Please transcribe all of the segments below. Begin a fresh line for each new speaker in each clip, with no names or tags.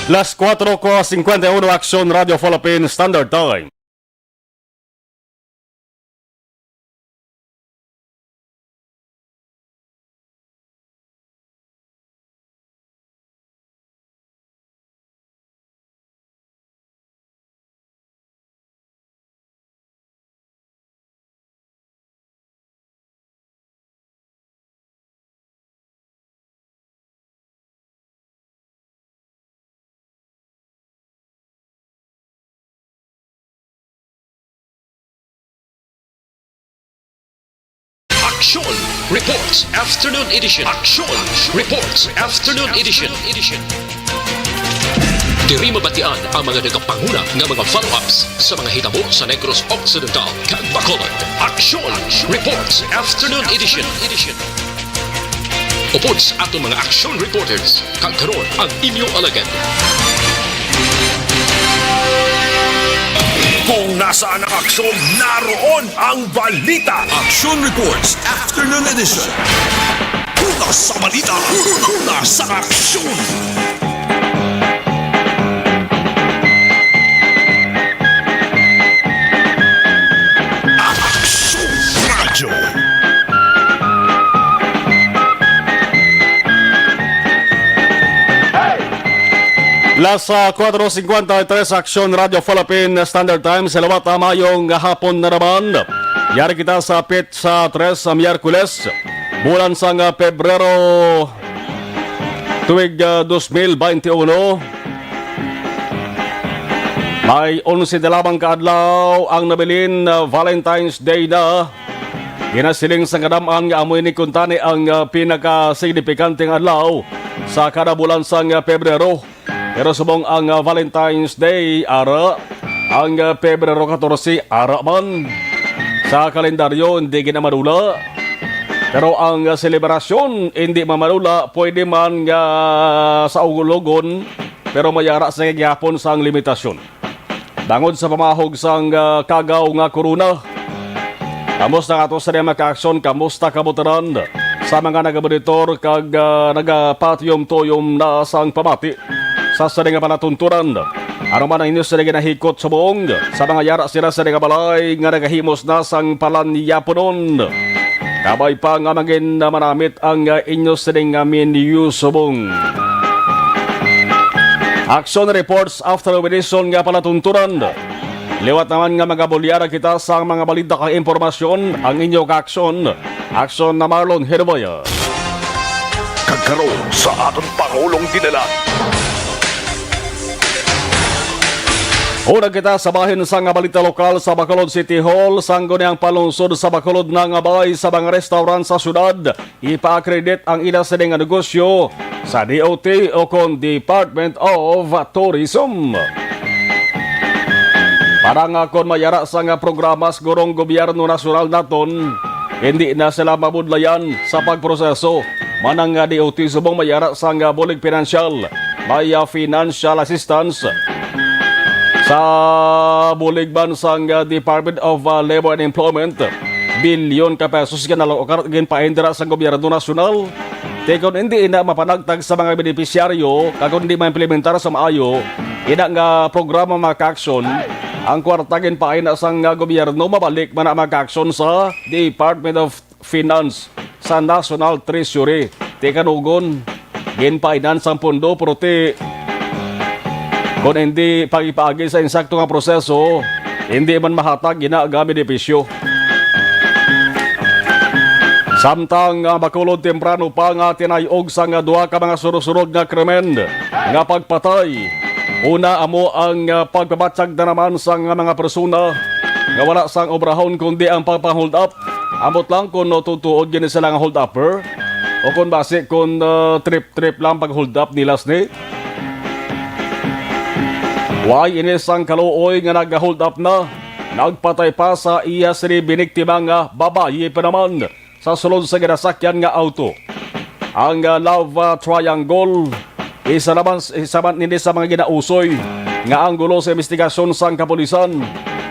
Las 4:51 Aksyon Radio Philippines Standard Time.
Aksyon Reports Afternoon Edition. Aksyon Reports Afternoon Edition. Diri mabatian ang mga nagapanguna nga mga follow-ups sa mga hitabo sa Negros Occidental kag Bacolod. Aksyon Reports Afternoon Edition. Upod sa atong mga action reporters kag karon ang inyong alagad.
Kung nasaan ang aksyon, naroon ang balita. Action Reports Afternoon Edition. Una sa balita, una sa aksyon. Aksyon Radio.
Las 4:53 Aksyon Radio Philippine Standard Time. Salamat mayong hapon na naman. Yari kita sa pit sa 3 sa Miyerkules. Bulan sang Pebrero tuig 2021. May 11 na lamang kaadlaw ang nabilin Valentine's Day na. Ginasiling sa kadamaan nga amoy ni kuntani ang pinaka-signifikanteng adlaw sa kada bulan sang Pebrero. Pero subong ang Valentine's Day ara ang Pebrero 14 ara man sa kalendaryo hindi ginamadula. Pero ang selebrasyon hindi mamadula, pwede man nga sa ugulogon pero mayara sa gyapon sang limitasyon. Bangod sa pamahog sang kagaw nga korona. Kamusta ato sa maka-aksyon, kamusta kabutaran sa mga nagabonitor kag nagapatyom-toyom na sang pamati sa nga panatunturan. Ano man ang inyo sa ginahikot sa buong sa mga yara sila sa nga balay nga nagahimos na sang palanyaponon. Kabay pa nga magin na manamit ang inyo sa nga menu subong. Action Reports After Edition nga panatunturan. Liwat naman nga magabulyara kita sa mga balita kang impormasyon ang inyo ka-aksyon. Aksyon na Marlon Genovea.
Kagkaroon sa atong Pangulong dinala.
Una kita sa bahin sa nga balita lokal sa Bacolod City Hall. Sanggo niyang palungsod sa Bacolod na nga bay sa mga restaurant sa syudad. Ipa-accredit ang ina sa nga negosyo sa DOT o kon Department of Tourism. Parang kon mayara sa nga programa sa gurong gobyerno nasyonal naton, hindi na sila mabudlayan sa pagproseso. Manang nga DOT subong mayara sa nga bulig pinansyal, may financial assistance sa bulig bansang Department of Labor and Employment. Bilyon ka pesos ginalokar paindra sa gobyerno nasyonal. Tekon hindi ina mapanagtag sa mga benepisyaryo, kagod hindi ma-implementar sa maayo, ina nga programa maka-aksyon, ang kwartagin paina sang gobyerno mabalik man ang maka-aksyon sa Department of Finance sa National Treasury. Tekanugon, ginpainan sang pondo, prote kung hindi pag-ipagi sa insakto nga proseso, hindi man mahatag ginagami benepisyo. Samtang Bacolod temprano pa nga tinayog sa nga duha ka mga surusurog nga krimen nga pagpatay. Una amo ang pagpabatsag na naman sa mga persona nga wala sang obrahon kundi ang pagpa-hold up. Amot lang kung tutuod gini sila nga hold upper o kung base kung trip lang pag-hold up nilas ni. Why inis ang kaluoy nga nag-hold up na, nagpatay pa sa iya sini biniktima nga babayi pa naman sa sulod sa ginasakyan nga auto. Ang love triangle, isa man nini sa mga ginausoy nga anggulo sa investigasyon sang kapulisan.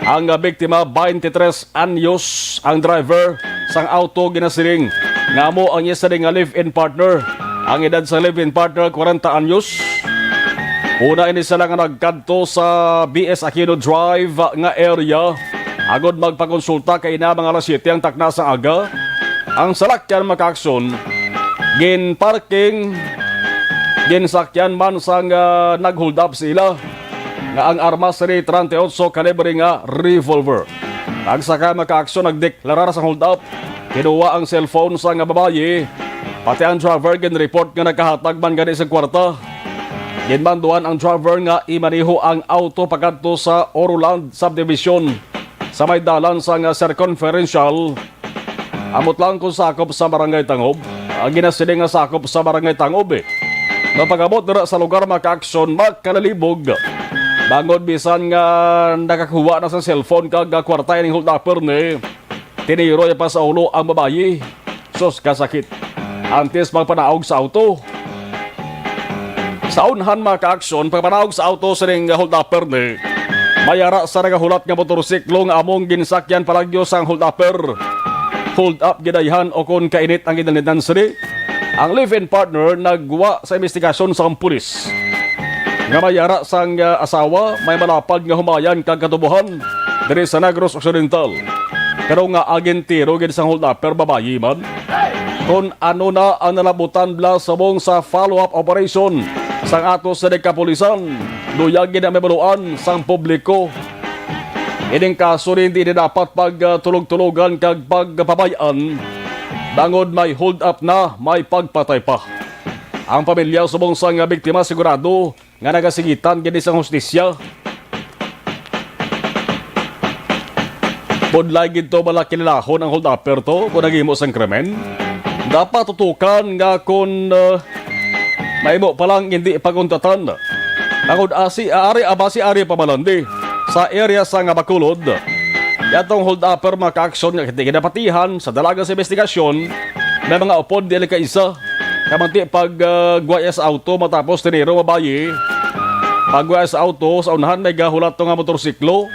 Ang biktima 23 anyos, ang driver sang auto ginasiling nga mo ang iya sini nga live-in partner. Ang edad sa live-in partner 40 anyos. Una ini sila nga nagkadto sa BS Aquino Drive nga area. Agod magpakonsulta kay na mga alas 7 ang takna sa aga. Ang salakyan makaaksyon, ginsakyan man sang nag-hold up sila nga ang armas ni 38 kalibre nga revolver. Nagsaka makaaksyon nagdeklarar sa hold up. Kinuha ang cellphone sa nga babaye. Pati ang driver gin-report nga nagkahatag man gani sa kwarta. Ginbanduan ang driver nga imaniho ang auto pagkadto sa Oroland Subdivision sa may dalan sa nga circumferential. Amot lang kung sakop sa Barangay Tangob. Ang ginasiling nga sakop sa Barangay Tangob Napag-abot dira sa lugar makaaksyon magkalalibog. Bangod bisan nga nakakuha na sa cellphone kag kwarta ning hold upper ni. Tiniro pa sa ulo ang babayi. Sus kasakit. Antes magpanaog sa auto. Sa unhan makaaksyon, pagpanaog sa auto sa ning hold upper ni. Mayara sa nagahulat nga motorsiklo nga among ginsakyan palagyo sang hold upper. Hold up gidayhan o kon kainit ang ginalidan sini. Ang live-in partner nagwa sa investigasyon sa pulis. Nga mayara sang asawa may malapad nga humayan kag katubuhan diri sa Negros Occidental. Pero nga agentiro gid sang hold upper babayi man. Kung ano na ang nalabutan bla sabong sa follow-up operation sang atos sa kapulisan, luyag gid ang mabaluan sang publiko. Ining kaso hindi dapat pagtulog-tulogan kag pagpabayaan. Bangod may hold up na, may pagpatay pa. Ang pamilya subong sang biktima sigurado nga nagasigitan gid sang hustisya. Podlay gid to malaki nilahon ang hold upper to kung naghimo sang krimen. Dapat tutukan nga kung maimo palang hindi paguntatan. Bangod ari pamalandi sa area sa nga Bacolod. Yatong hold upper makaaksyon nga kinapatihan sa dalaga sa investigasyon may mga upod dili ka isa. Kamanti pag guwaya sa auto matapos tiniro mabayi. Pag guwaya sa auto sa unahan may gahulat to nga motorsiklo.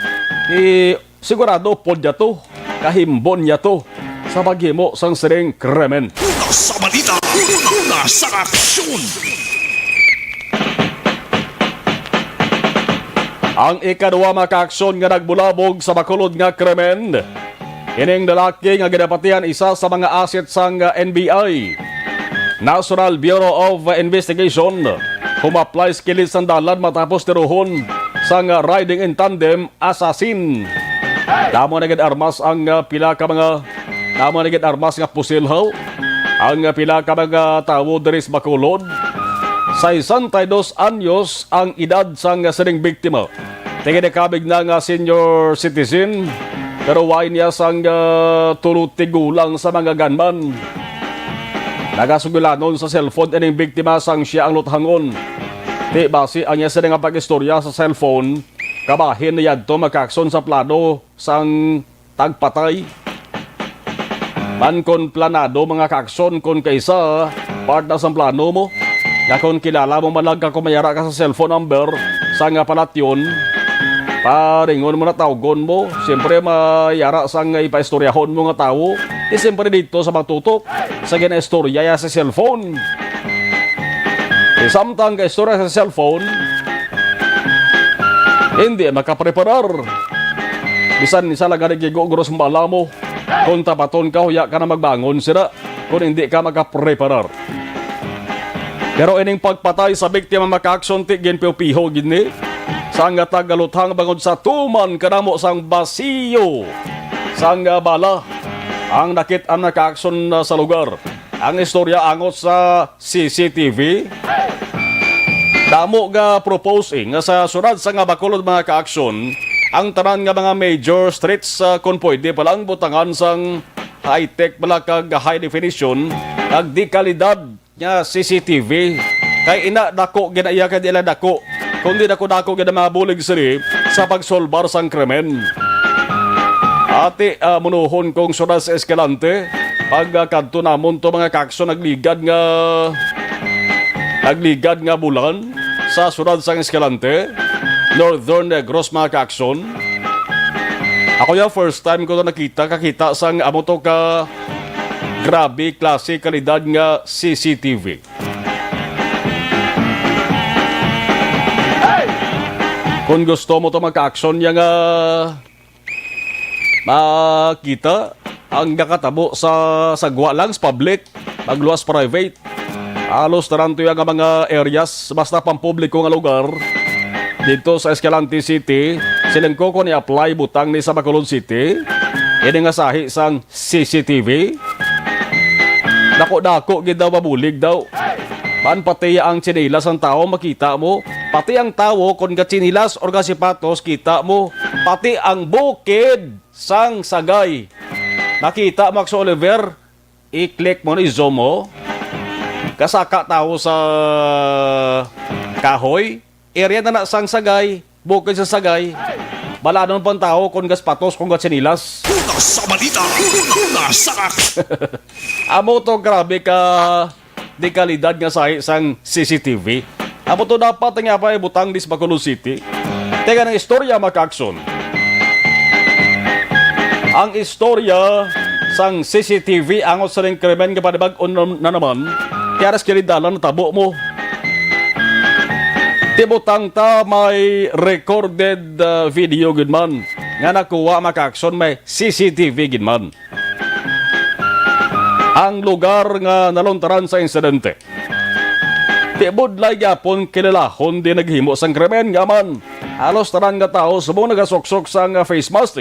Sigurado upod niya to. Kahimbon niya to sa paghimo sang siring krimen.
Una sa balita, una sa aksyon.
Ang ikaduwa makaaksyon nga nagbulabog sa Bacolod nga krimen. Ining lalaki nga ginapatihan isa sa mga asset sang NBI. National Bureau of Investigation. Humapply skilid sandalan matapos tiruhon sang riding in tandem assassin. Damo na gid armas ang pila ka mga nga pusilhaw. Ang pila ka mga tawo diri sa Bacolod. 62 anyos ang edad sang sining biktima. Tingin na nga senior citizen, pero wain niya sang tulutigulang sa mga gunman. Nagasugulanon sa cellphone ining biktima sang siya ang luthangon. Di basi ang niya sining pag-istorya sa cellphone, kabahin niya to makakson sa plano sang tagpatay. Man kon planado mga kakson kon kaysa part na sang plano mo. Na kung kilala mo man lang ka kumayara ka sa cellphone number sa nga palatyon, paringon mo na tawgon mo. Siyempre mayara sang ipaistoryahon mo nga tao. Siyempre dito sa matutok sa gina-istorya ya sa cellphone. Samtang ka istorya sa cellphone, hindi makapreparar. Bisan isa lang nagigugros mbala mo. Kung tapaton ka, huya ka na magbangon sila. Kung hindi ka makapreparar. Pero ining pagpatay sa biktima makaaksyon ti ginpipiho gini sang tagaluthang bangod sa tuman kanamo sang basiyo sang bala ang nakit-an nakaaksyon sa lugar. Ang istorya angot sa CCTV. Damo nga proposing nga sa sunod sa nga Bacolod mga kaaksyon ang tanan nga mga major streets kung pwede palang butangan sang high-tech malakag high definition ag di kalidad nga CCTV kay ina dako ginaiya ka dila dako kundi dako gina mga bulig siri sa pagsolbar sang krimen. Ati munuhon kong sunod sa Escalante pag kadto namon to mga kakson nagligad nga bulan sa sunod sang Escalante Northern Negros mga kakson. Ako yung first time ko to kakita sang amo to ka grabe klase kalidad nga CCTV. Kung gusto mo to magka-aksyon yang makita ang nakatabo sa sagwa lang sa public, magluwas private. Halos taranto yung mga areas, basta pampubliko nga lugar. Dito sa Escalante City, silang ko ni-apply butang ni sa Bacolod City. Ini nga sahi sang CCTV. Dako-dako gid daw mabulig daw. Man pati ang chinilas ang tao makita mo. Pati ang tao kung ka chinilas or ka sipatos kita mo. Pati ang bukid sang sagay. Nakita Max Oliver, i-click mo ni zoom mo. Kasaka tao sa kahoy, area na sang sagay, bukid sa sagay. Bala nun pang tao kung gaspatos, kung gatsinilas.
Una sa balita, una sa
Amo to grabe ka di kalidad nga sa isang CCTV. Amo to dapat nga pa ibutang dis Bacolod City. Teka ng istorya maka-aksyon. Ang istorya sang CCTV angot sa ring krimen nga panibag-on na naman. Kaya ras kilidalan na tabo mo. Tibutang ta may recorded video gud man. Nga nakuha maka-aksyon may CCTV gud man. Ang lugar nga naluntaran sa insidente. Tibod lay gyapon kilalahon di naghimo sang krimen nga man. Halos tanan nga tao subong nagasuksok sang face mask.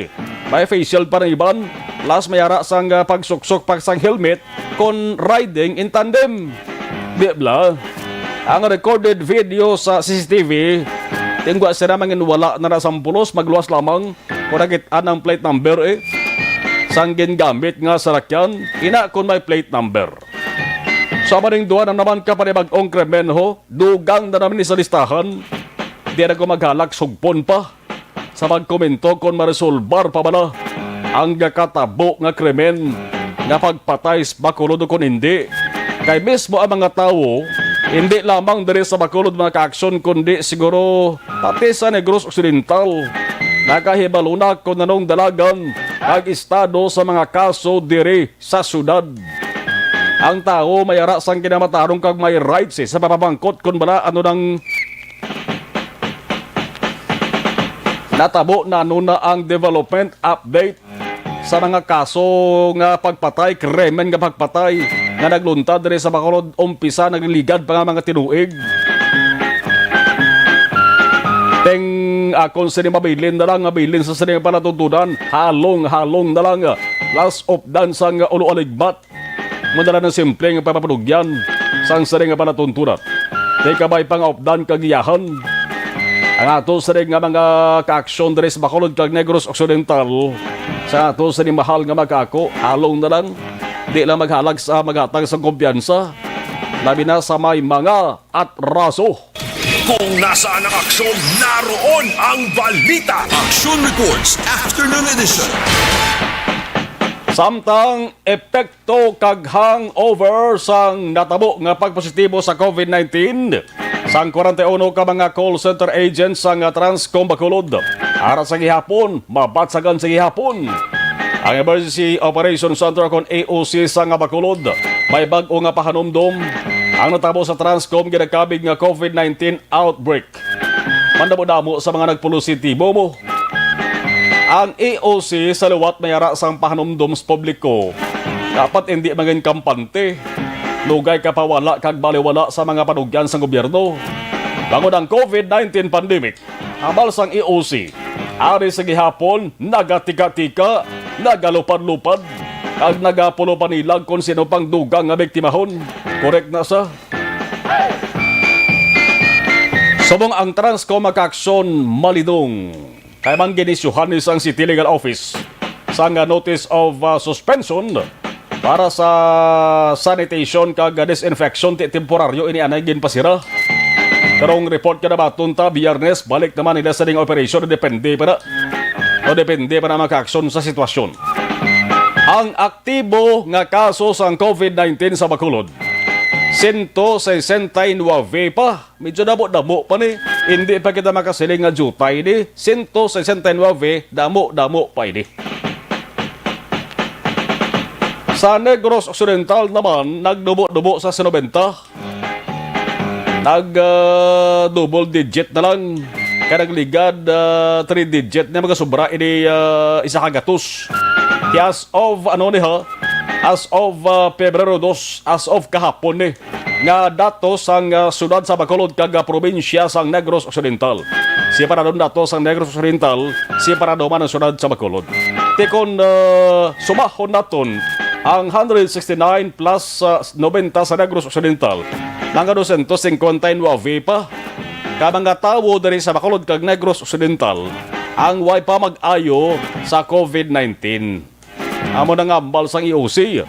May facial pa rin iban. Last mayara sang pagsuksok pag sang helmet kon riding in tandem. Di bla. Ang recorded video sa CCTV, tingwa sila manginwala na nasampulos, magluwas lamang kung nakitaan ang plate number sang gingamit nga sarakyan, ina kung may plate number. Sa maring duwa na naman ka panibag-ong krimen ho, dugang na naman ni sa listahan, di na ko maghalak sugpon pa. Sa magkomento kung maresolbar pa ba na ang katabo nga krimen nga pagpatay sa Bacolod kung hindi. Kay mismo ang mga tao, hindi lamang dari sa Bacolod mga ka-aksyon, kundi siguro pati sa Negros Occidental. Nakahibalo na kung nanong dalagan kag-estado sa mga kaso diri sa syudad. Ang tao may ara sang kinamatarong kag may rights sa papabangkot kung bala ano nang natabo na nuna ang development update sa mga kaso nga pagpatay, krimen nga pagpatay nga nagluntad rin sa Bacolod, umpisa nagliligad pa nga mga tinuig. Teng akon sini mabilin na lang, mabilin sa sini palatuntunan, halong na lang, last of dance ang ulo aligbat. Madala ng simple nga papapadugyan sang sini nga palatuntunan. Teka ba'y pang opdan kagiyahan. Ang ato sa nga mga ka-aksyon diri sa Bacolod kag Negros Occidental, sa ato sa mahal nga magkako, halong na lang. Di lang maghalag sa magatang sa kumpiyansa, labi na sa may mga atraso.
Kung nasaan ang aksyon, naroon ang balita. Aksyon Reports Afternoon Edition.
Samtang epekto kag hangover sang natabo nga pagpositibo sa COVID-19 sang 41 ka mga call center agents sang Transcom Bacolod. Ara sa gihapon, mabatsagan sa gihapon. Ang Emergency Operations Center kon AOC sa nga Bacolod may bag-o nga pahanumdom ang natabo sa Transcom ginakabig nga COVID-19 outbreak. Mandamo-damo sa mga nagpositibo mo. Ang AOC sa liwat mayara sang pahanumdom sa publiko. Dapat hindi maging kampante. Lugay ka pawala kag baliwala sa mga panugyan sa gobyerno. Bangod ang COVID-19 pandemic, habal sang AOC. Ari sa gihapon, nagatika-tika, nagalupad-lupad, kag nagapulo panilag kung sino pang dugang nga biktimahon. Correct na sa. Subong ang Transcom maka-aksyon malidong. Kaya man ginisyuhan ni sang City Legal Office sa nga notice of suspension para sa sanitation kag disinfection ti temporaryo ini anay ginpasira. Karong report ka na baton ta Biyernes balik naman nila sa ding operation depende pa na maka-aksyon sa sitwasyon. Ang aktibo nga kaso sang COVID-19 sa Bacolod 169 pa. Medyo damo-damo pa ni. Hindi pa kita makasiling nga jutay ni. 169 damo-damo pa ini. Sa Negros Occidental naman, nagdubo-dubo sa 90. Nag double digit na lang. Kanang ligad 3-digit na mga sobra ini isa kagatos. As of as of Pebrero 2, as of kahapon ni nga datos ang sudad sa Bacolod kag probinsya sang Negros Occidental. Si paradon datos sang Negros Occidental, si parado man ang sudad sa Bacolod. Tikon sumahon naton ang 169 plus 90 sa Negros Occidental. Mga 259 pa. Kamang tawo diri sa Bacolod kag Negros Occidental ang way pa mag-ayo sa COVID-19. Amo na ngambal sang IOC.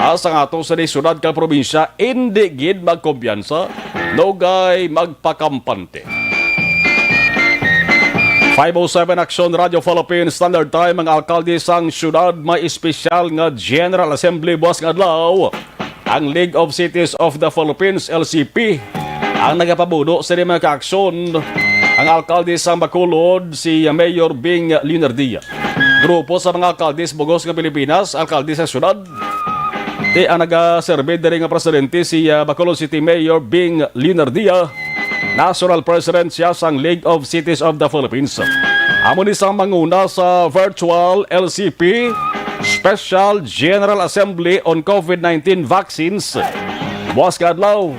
Asa nga to sa syudad kag probinsya, hindi gid magkumpiyansa, nogay magpakampante. 507 Aksyon Radio Philippines Standard Time. Ang alkalde sang syudad may espesyal nga General Assembly buwas nga adlaw. Ang League of Cities of the Philippines, LCP, ang nagapabuno sa mga kaaksyon. Ang alkalde sang Bacolod, si Mayor Bing Leonardia. Grupo sa mga alkalde sa Bugos ng Pilipinas, alkalde sa syudad. Di ang nag-survey dari nga presidente si Bacolod City Mayor Bing Leonardia. National President siya sang League of Cities of the Philippines. Amo ni sang manguna sa virtual LCP Special General Assembly on COVID-19 Vaccines. Buwas kadlaw,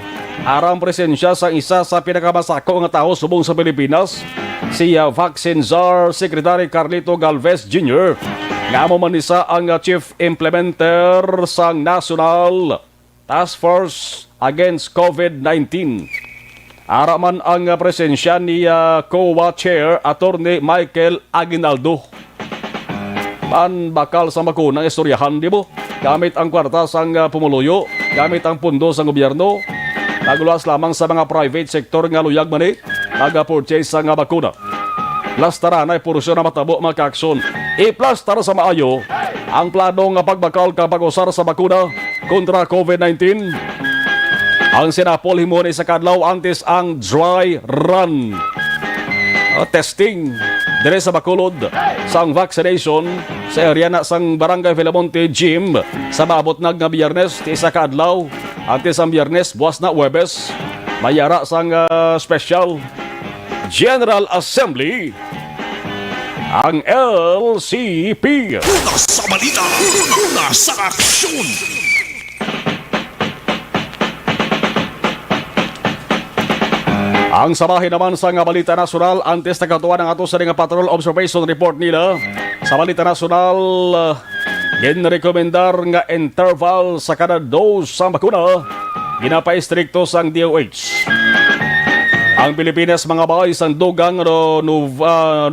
arang presensya sang isa sa pinakamasako nga tao subong sa Pilipinas, si Vaccine Czar Secretary Carlito Galvez Jr. Nga mo man isa ang Chief Implementer sang National Task Force Against COVID-19. Araman ang presensya ni COA Chair Attorney Michael Aguinaldo. Bakal sa makunang istoryahan, di mo? Gamit ang kwarta sang pumuluyo, gamit ang pundo sang gobyerno, nagluwas lamang sa mga private sector nga luyag mani, nag-purchase sang bakuna. Plastara na porsyon na matabo mga kaaksyon. I-plastara sa maayo ang planong pagbakal kapag usar sa bakuna kontra COVID-19. Ang sinapol himuni sa kadlaw antes ang dry run. Testing dire sa Bacolod sang vaccination sa area na sang Barangay Villamonte Gym sa maabot nga Biyernes ti isa ka adlaw antes ang Biyernes buwas na Huwebes mayara sang special General Assembly ang LCP.
Una sa balita, una sa aksyon.
Ang sabahin naman sa nga balita nasyonal antes nagkatuwa ng ato sa nga patrol observation report nila. Sa balita nasyonal, ginrekomendar nga interval sa kada dose sa bakuna, ginapa-istrikto sang DOH. Ang Pilipinas mga bahay sang dugang 900,000,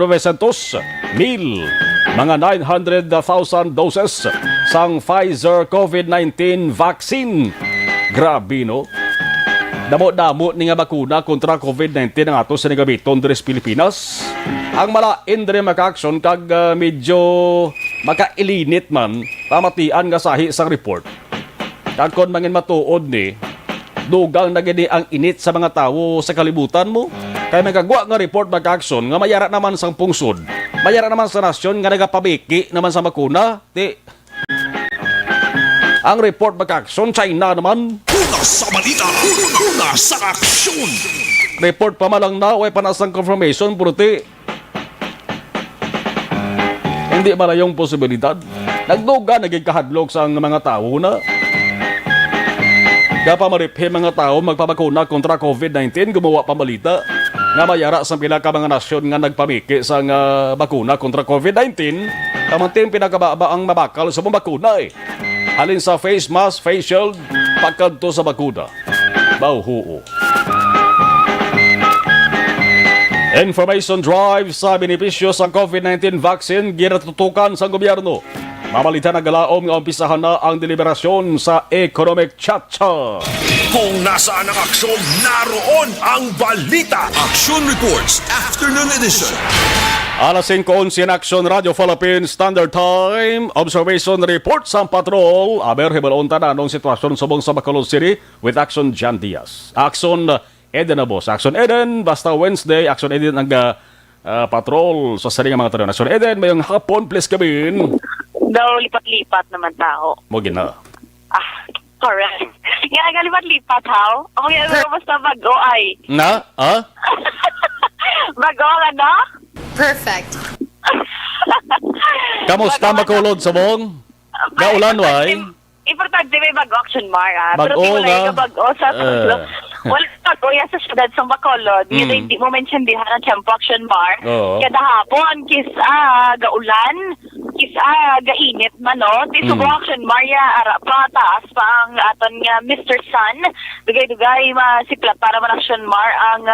mga 900,000 doses sang Pfizer COVID-19 vaccine. Grabe no? Damo-damo ni nga bakuna kontra COVID-19 ang ato sa nagabiton diri sa Pilipinas. Ang malain diri maka-aksyon kag medyo makailinit man pamatian nga sahi sang report. Kag kon mangin matuod ni dugang na gini ang init sa mga tao sa kalibutan mo. Kaya magagwa nga report maka-aksyon nga mayara naman sang pungsod. Mayara naman sa nasyon nga nagapabiki naman sa bakuna. Ang report maka-aksyon China naman.
Una sa balita, una sa aksyon.
Report pa malang na, way panasang confirmation, puruti. Hindi man yung posibilidad. Nagduga, naging kahadlok sa mga tao na. Kaya pamariphe mga tao magpabakuna kontra COVID-19, gumawa pamalita nga mayara sa pila ka mga nasyon nga nagpamiki sa bakuna kontra COVID-19, kamantin pinakababa ang mabakal sa mga bakuna eh. Halin sa face mask, face shield, pagkanto sa bakuna. Bauhuo. Information drive sa benepisyo sa COVID-19 vaccine ginatutukan sa gobyerno. Mamalita na galaom nga umpisahan na ang deliberasyon sa economic chat-chat.
Kung nasaan ang aksyon, naroon ang balita. Aksyon Reports Afternoon Edition.
Alas 5:11 Aksyon Radio Philippines Standard Time. Observation report sa patrol. Aber hibalon ta na anong sitwasyon subong sa Bacolod City with Aksyon Jan Diaz. Aksyon Eden na boss. Aksyon Eden basta Wednesday. Aksyon Eden ang patrol sa saring mga tanong. Aksyon Eden mayong hapon please kabin.
Daw lipat-lipat naman tao.
Mo gina.
Correct. Nga nga lipat-lipat, how? Ako yan basta bago ay.
Na?
Bagong ano?
Perfect.
Kamusta makulod subong? Gaulan way?
Importante may bago action mar
Bago
pero di
nga.
wala ka bago sa wala ka kuya sa syudad sa Bacolod. Hindi mo mentiondihan ang Tiempo Action Mar.
Oo.
Kada hapon kisa gaulan, kisa gainit man no. Di Subo Action Mar ya ara pa taas pa ang aton nga Mr. Sun. Dugay-dugay masiklat para man Action Mar ang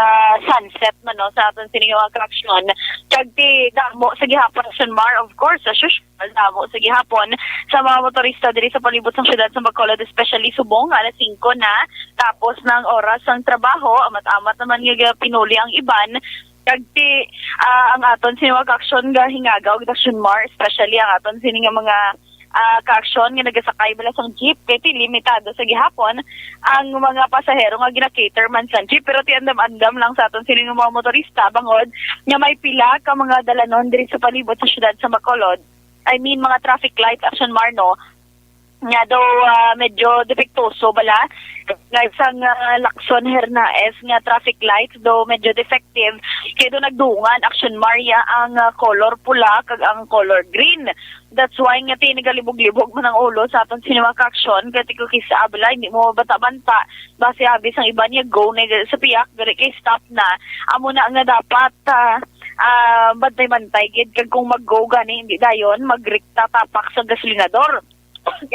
sunset man no sa aton sining mga action. Kag di damo sa gihapon Action Mar of course sa usual damo sa gihapon sa mga motorista diri sa palibot sa syudad sa Bacolod, especially Subong, alas 5 na, tapos ng oras ang trabaho, amat-amat naman nga pinuli ang iban, kagti ang aton sinimag aksyon nga hingagaw, Action Mar, especially ang aton sining mga ka-aksyon nga nagasakay bala sang jeep, kaya limitado sa gihapon, ang mga pasahero nga gina-cater man sa jeep, pero tiandam-andam lang sa aton sining mga motorista, bangod, nga may pila ka mga dalanon diri sa palibot sa syudad sa Bacolod. I mean, mga traffic lights, Action Mar, no, nga daw medyo defektoso bala nga isang Lacson Hernaes nga traffic lights daw medyo defective kaya daw nagdungan Action Maria ang color pula kag ang color green. That's why nga tinigalibog-libog man ang ulo sa atong sinima ka-aksyon kaya tiko kisa abala hindi mo bata-banta base habis ang iba niya go na sa piyak gali kay stop na amo na nga dapat bantay-bantay gid kag kung mag-go gani hindi dayon magrikta tapak sa gasolinador.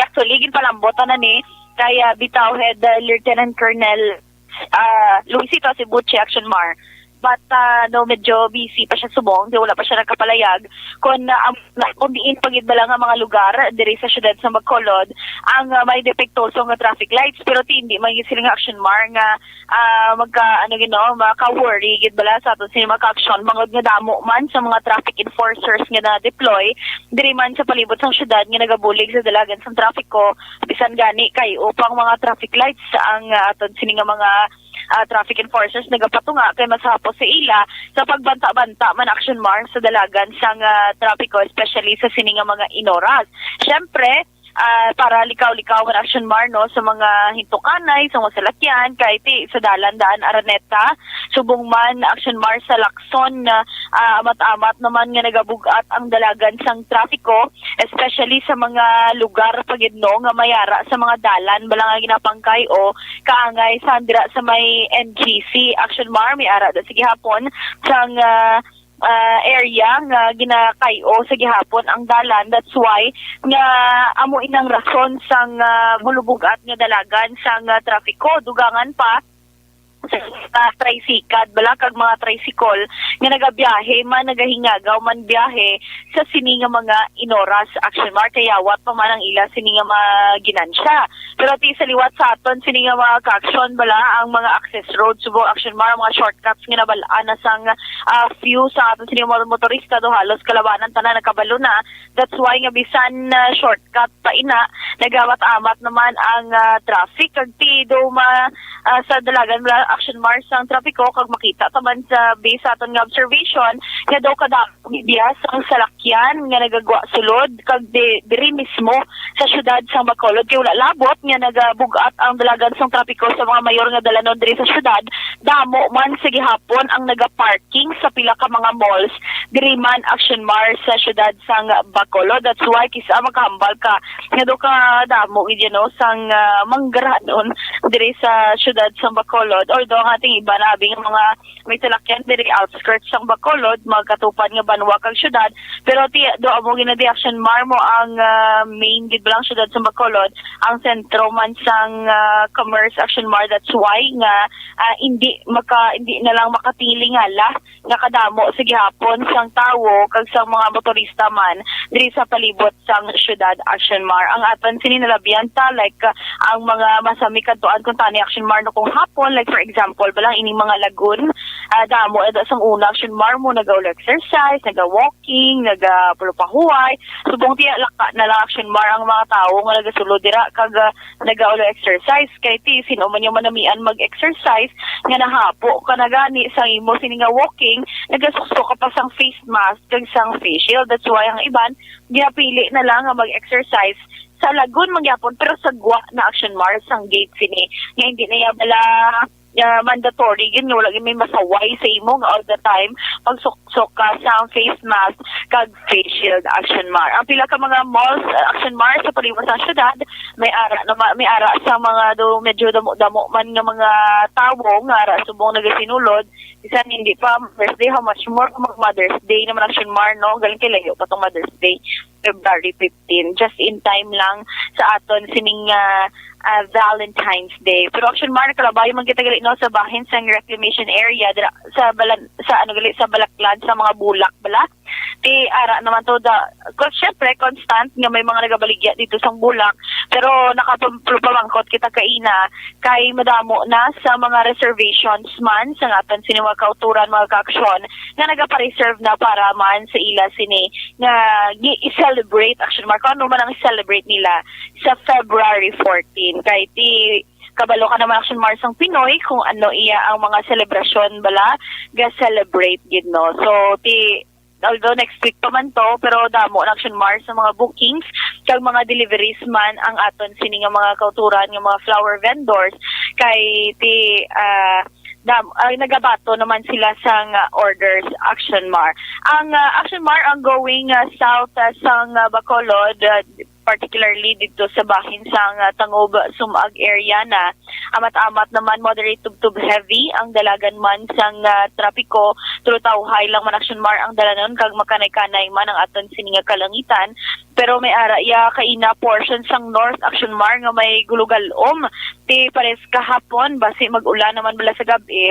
Actually, palambota na ni kaya bitaw head Lieutenant Colonel Luisito Sibuche Action Mar. But no, medyo busy pa siya subong, di wala pa siya nagkapalayag. Kung diin pagid ba lang ang mga lugar diri sa syudad sa Bacolod, ang may depektoso nga traffic lights, pero hindi may sila nga Action Mar nga maka-worry gid bala sa aton sila maka-action bangod nga damo man sa mga traffic enforcers nga na-deploy diri man sa palibot sa syudad nga nagabulig sa dalagan sa trapiko bisan gani kay upang mga traffic lights ang aton sini nga mga traffic enforcers nagapatunga kay masapos sa ila sa pagbanta-banta man Action Mar sa dalagan sang trapiko especially sa sininga mga inoras. Syempre para likaw-likaw man Action Mar no sa mga hintukanay sa mga salakyan kahit sa dalan-daan Araneta subong man Action Mar sa Lacson amat-amat naman nga nagabugat ang dalagan sang trapiko especially sa mga lugar pagidno nga mayara sa mga dalan bala nga ginapangkay o kaangay sandra sa may NGC Action Mar may ara sa gihapon sang area nga ginakayo sa gihapon ang dalan. That's why nga amo inang rason sang bulubugat nga dalagan sang trapiko dugangan pa sa tricycad bala kag mga tricycle nga nagabiyahe man nagahingagaw man biyahe sa sininga mga inoras Action Mar kayawat pa man ang ila sininga mga ginansya pero ti sa liwat sa aton sininga mga ka-aksyon bala ang mga access roads subo Action Mar mga shortcuts nga nabalaan na sang few sa aton sininga mga motorista do halos kalabanan tanan nakabalo na. That's why nga bisan shortcut pa ina nagawat-amat naman ang traffic kag ti do sa dalagan bala Action Mar sang trapiko kag makita taman sa base aton nga observation nga daw kada biya sang salakyan nga nagagwa sulod kag diri mismo sa syudad sang Bacolod kay wala labot nga nagabugat ang dalagan sang trapiko sa mga mayor nga dalanon diri sa syudad damo man sa gihapon ang nagaparking sa pila ka mga malls diri man Action Mar sa syudad sang Bacolod. That's why kisa makahambal ka nga daw ka damo gid sang manggaranon diri sa syudad sang Bacolod. Although ang ating iba na abing mga may salakyan diri outskirts sang Bacolod magkatupad nga banwa kag syudad pero do amo ginadi Action Mar mo ang main gid lang syudad sa Bacolod ang sentro man sang commerce Action Mar. That's why nga hindi na lang makatiling ala nga kadamo sa gihapon sang tawo kag sang mga motorista man diri sa palibot sang syudad Action Mar. Ang aton sininalabian ta like ang mga masami kadtuan kun tani Action Mar no kung hapon like for example balang ining mga lagun damo sang una Action Mar mo nagaul-exercise naga-walking naga-pulupahuay subong tiya laka na lang Action Mar ang mga tawo nga nagasulod dira kag nagaul-exercise kay ti sino man yung manamian mag-exercise nga nahapo ka na gani sa imo sini nga walking nagasukso ka pa sang face mask kag sang face shield. That's why ang iban ginapili na lang nga mag-exercise sa lagun magyapon pero sa gwa na Action Mar sang gate sini nga hindi na bala mandatory yun, wala may masaway sa imo nga all the time pagsuksok ka sa face mask kag face shield. Action Mar, ang pila ka mga malls Action Mar sa palibot sa syudad may ara sa mga do medyo damo man nga mga tawo nga ara subong nagasinulod bisan hindi pa Mother's Day. How much more kung Mother's Day naman Action Mar, no? Galing kay layo pa tong Mother's Day February 15, just in time lang sa aton sining Valentine's Day. Pero Action Mar, kalabayo man kita gali no sa bahin sa reclamation area sa Balaklan sa mga bulak bala. Ti ara naman to syempre constant nga may mga nagabaligya dito sa bulak, pero nakapamangkot kita kaina kay madamo na sa mga reservations man sa aton sini mga kauturan mga kaaksyon nga nagapareserve na para man sa ila sini nga i-celebrate Action Mar. Ano man ang i-celebrate nila sa February 14 kay ti kabalo ka naman Action Mar sang Pinoy kung ano iya ang mga selebrasyon bala ga celebrate gid no. So ti although next week pa man to, pero damo na Action Mar sa mga bookings kag mga deliveries man ang aton sini nga mga kauturan nga mga flower vendors kay ti nagabato naman sila sang orders Action Mar. Ang Action Mar ang going south sang Bacolod, particularly dito sa bahin sang Tangob Sumag area na amat-amat naman moderate to heavy ang dalagan man sang trapiko, tulutawhay lang man Action Mar ang dalanon kag makanay-kanay man ang aton sini nga kalangitan. Pero may araya kaina portion sang North Action Mar nga may gulugalom ti pares kahapon basi mag-ulan naman bala sa gabi.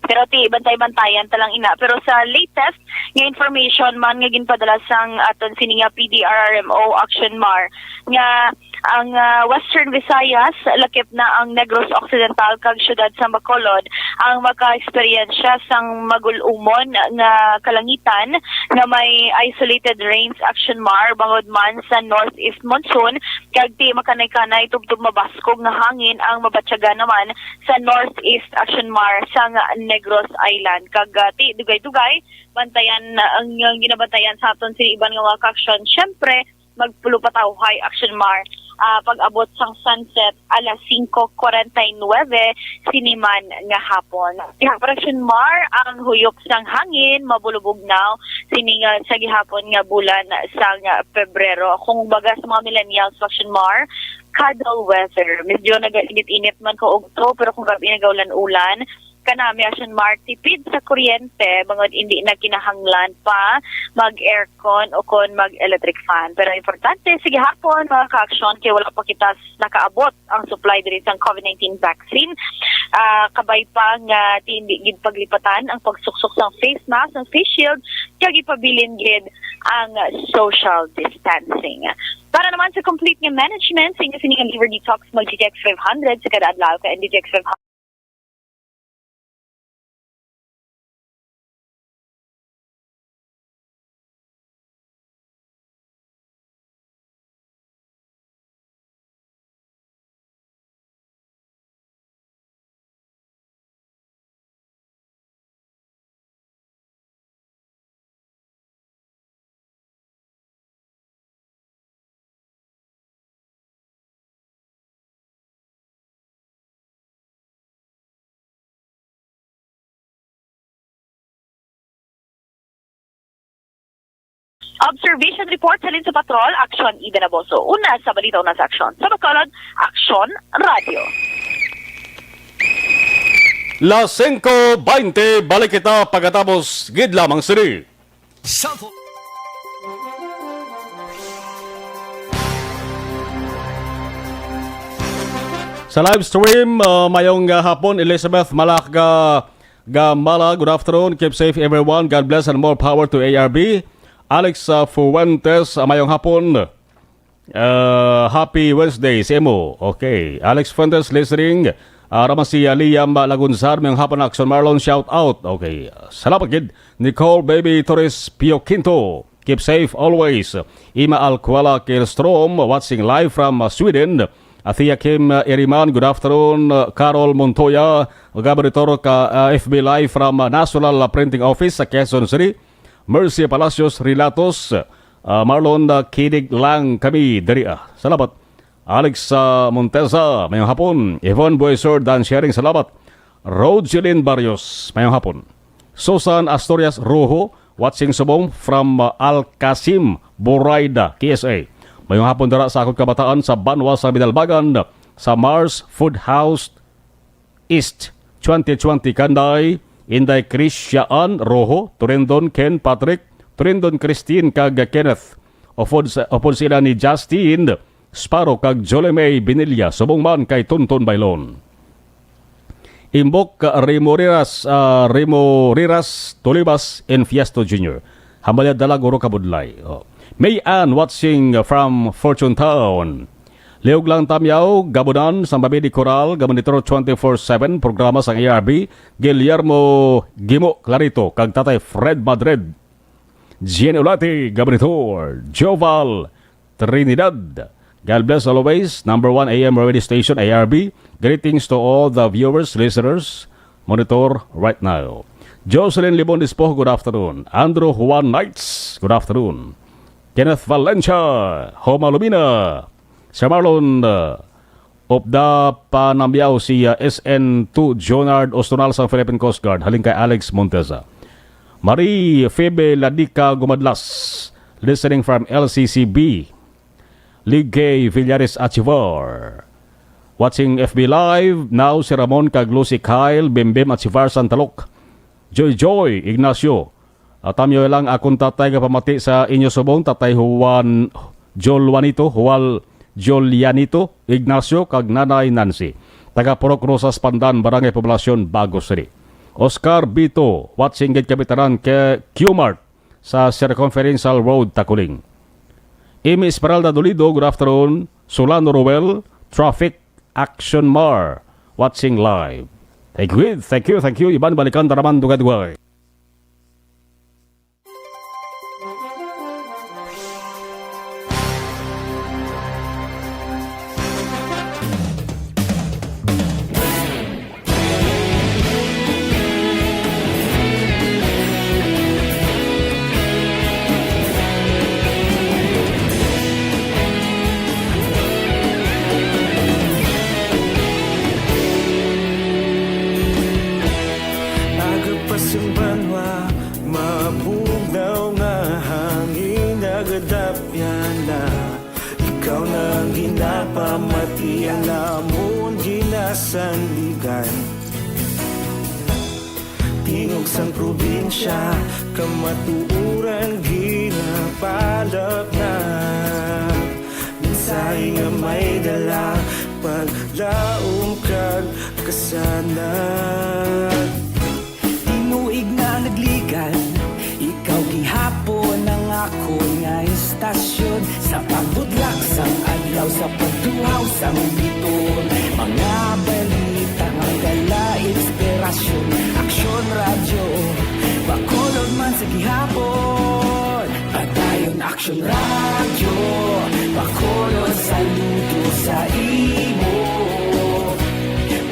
Pero ti bantay-bantayan talang ina. Pero sa latest nga information man nga ginpadala sang aton sini nga PDRRMO Action Mar nga ang Western Visayas lakip na ang Negros Occidental kag syudad sa Bacolod ang maka-eksperyensya sang magulumon nga kalangitan nga may isolated rains Action Mar bangod man sa northeast monsoon kag ti makanay-kanay tubtub mabaskog nga hangin ang mabatyaga naman sa northeast Action Mar sang Negros Island kag ti dugay-dugay bantayan ang ginabantayan sa aton sini iban nga mga kaaksyon. Syempre magpulupatawhay Action Mar pag-abot sang sunset alas 5:49 siniman nga hapon. Action Mar ang huyok sang hangin mabulubugnaw sini nga sa gihapon nga bulan sang Pebrero. Kung baga sa mga millennials Action Mar cuddle weather, medyo nag-init-init man ko ugto pero kung gabi nagaulan-ulan kanami Action Mar tipid sa kuryente bangod hindi na kinahanglan pa mag-aircon o kon mag-electric fan. Pero importante sige hapon mga ka-aksyon kay wala pa kita nakaabot ang supply diri sa COVID-19 vaccine. Kabay pa nga hindi gid paglipatan ang pagsuksok sa face mask, ang face shield, kag ipabilin gid ang social distancing. Para naman sa complete nga management, sa siningang liver detox mag-DTX 500 sa kada adlaw ka DTX 500. Observation report halin sa patrol, Aksyon Ida Naboso. Una sa balita, una sa Aksyon. Sa Bacolod, Aksyon Radio.
Las 5:20, balik kita pagkatapos gid lamang sini. Sa live stream, mayong hapon, Elizabeth Malak Gamala, good afternoon. Keep safe everyone. God bless and more power to ARB. Alex Fuentes, mayong hapon. Happy Wednesday, Semo. Okay. Alex Fuentes listening. Ramasi Liam Lagunsar, mayong hapon Aksyon Marlon, shout out. Okay. Salamat kid. Nicole Baby Torres Pio Quinto. Keep safe always. Ima Alcuala Kilstrom, watching live from Sweden. Athia Kim Iriman, good afternoon. Carol Montoya, Gabritor ka FB Live from National Printing Office sa Quezon City. Mercy Palacios Relatos, Marlon, kinig lang kami dari. Salamat. Alex Montesa, mayong hapon. Yvonne Boysor, Dan Sharing, salamat. Rogelin Barrios, mayong hapon. Susan Asturias Rojo, watching subong from Al-Qasim, Buraida, KSA. Mayong hapon dara sa akong kabataan sa Banwa sa Bidalbagan sa Mars Food House East 2020 Kanday, Inday Christian Rojo, Turindon Ken Patrick, Turindon Christine kag Kenneth. Opod sila ni Justin Sparrow kag Joleme Binilya, subong man kay Tunton Bailon. Imbok Remo Riras Tulibas in Fiesto Jr. Hambalya dalag uro kabudlay. May Ann watching from Fortune Town. Liog lang tamyaw, gabunan sa Mabidi Coral, Gamonitoro 24/7, programa sa ARB, Guillermo Gimo Clarito, kag Tatay Fred Madrid, Gien Ulati, Gabonitor, Joval Trinidad. God bless always, number 1 AM radio station, ARB. Greetings to all the viewers, listeners, monitor right now. Jocelyn Libon Dispo, good afternoon. Andrew Juan Knights, good afternoon. Kenneth Valencia, Homa Lumina. Sir Marlon, Opda Panambiao si SN2 Jonard Ostonal sa Philippine Coast Guard, haling kay Alex Monteza. Marie Febe Ladica Gumadlas, listening from LCCB. Ligay Villares Achivar. Watching FB Live, now si Ramon Kaglusi Kyle, Bembem Achivar Santalok. Joy Ignacio. Tamyo lang akong tatay nga pamati sa inyo subong, Tatay Juan Jolwanito, Jolianito, Ignacio, kag Nanay Nancy. Taga Purok Rosas Pandan, Barangay Poblasyon, Bagos City. Oscar Bito, watching gate kabitaran ke Qmart sa Circumferential Road, Takuling. Amy Esmeralda Dolido, good afternoon. Solano Ruel, Traffic Aksyon Mar, watching live. Thank you. Iban balikan taraman dugay-dugay.
Tingog sang probinsya, kamatuuran ginapalap na. Minsay nga may dala, paglaom kag kasanag. Tinuig na nagligan, ikaw gihapon ang ako nga istasyon. Sa pagbudlak sang adlaw, sa pagtuhaw sang biton. Mga balita nga dala inspirasyon. Aksyon radyo, bakolod man sa gihapon. Padayon Aksyon radyo, bakolod saludo sa imo.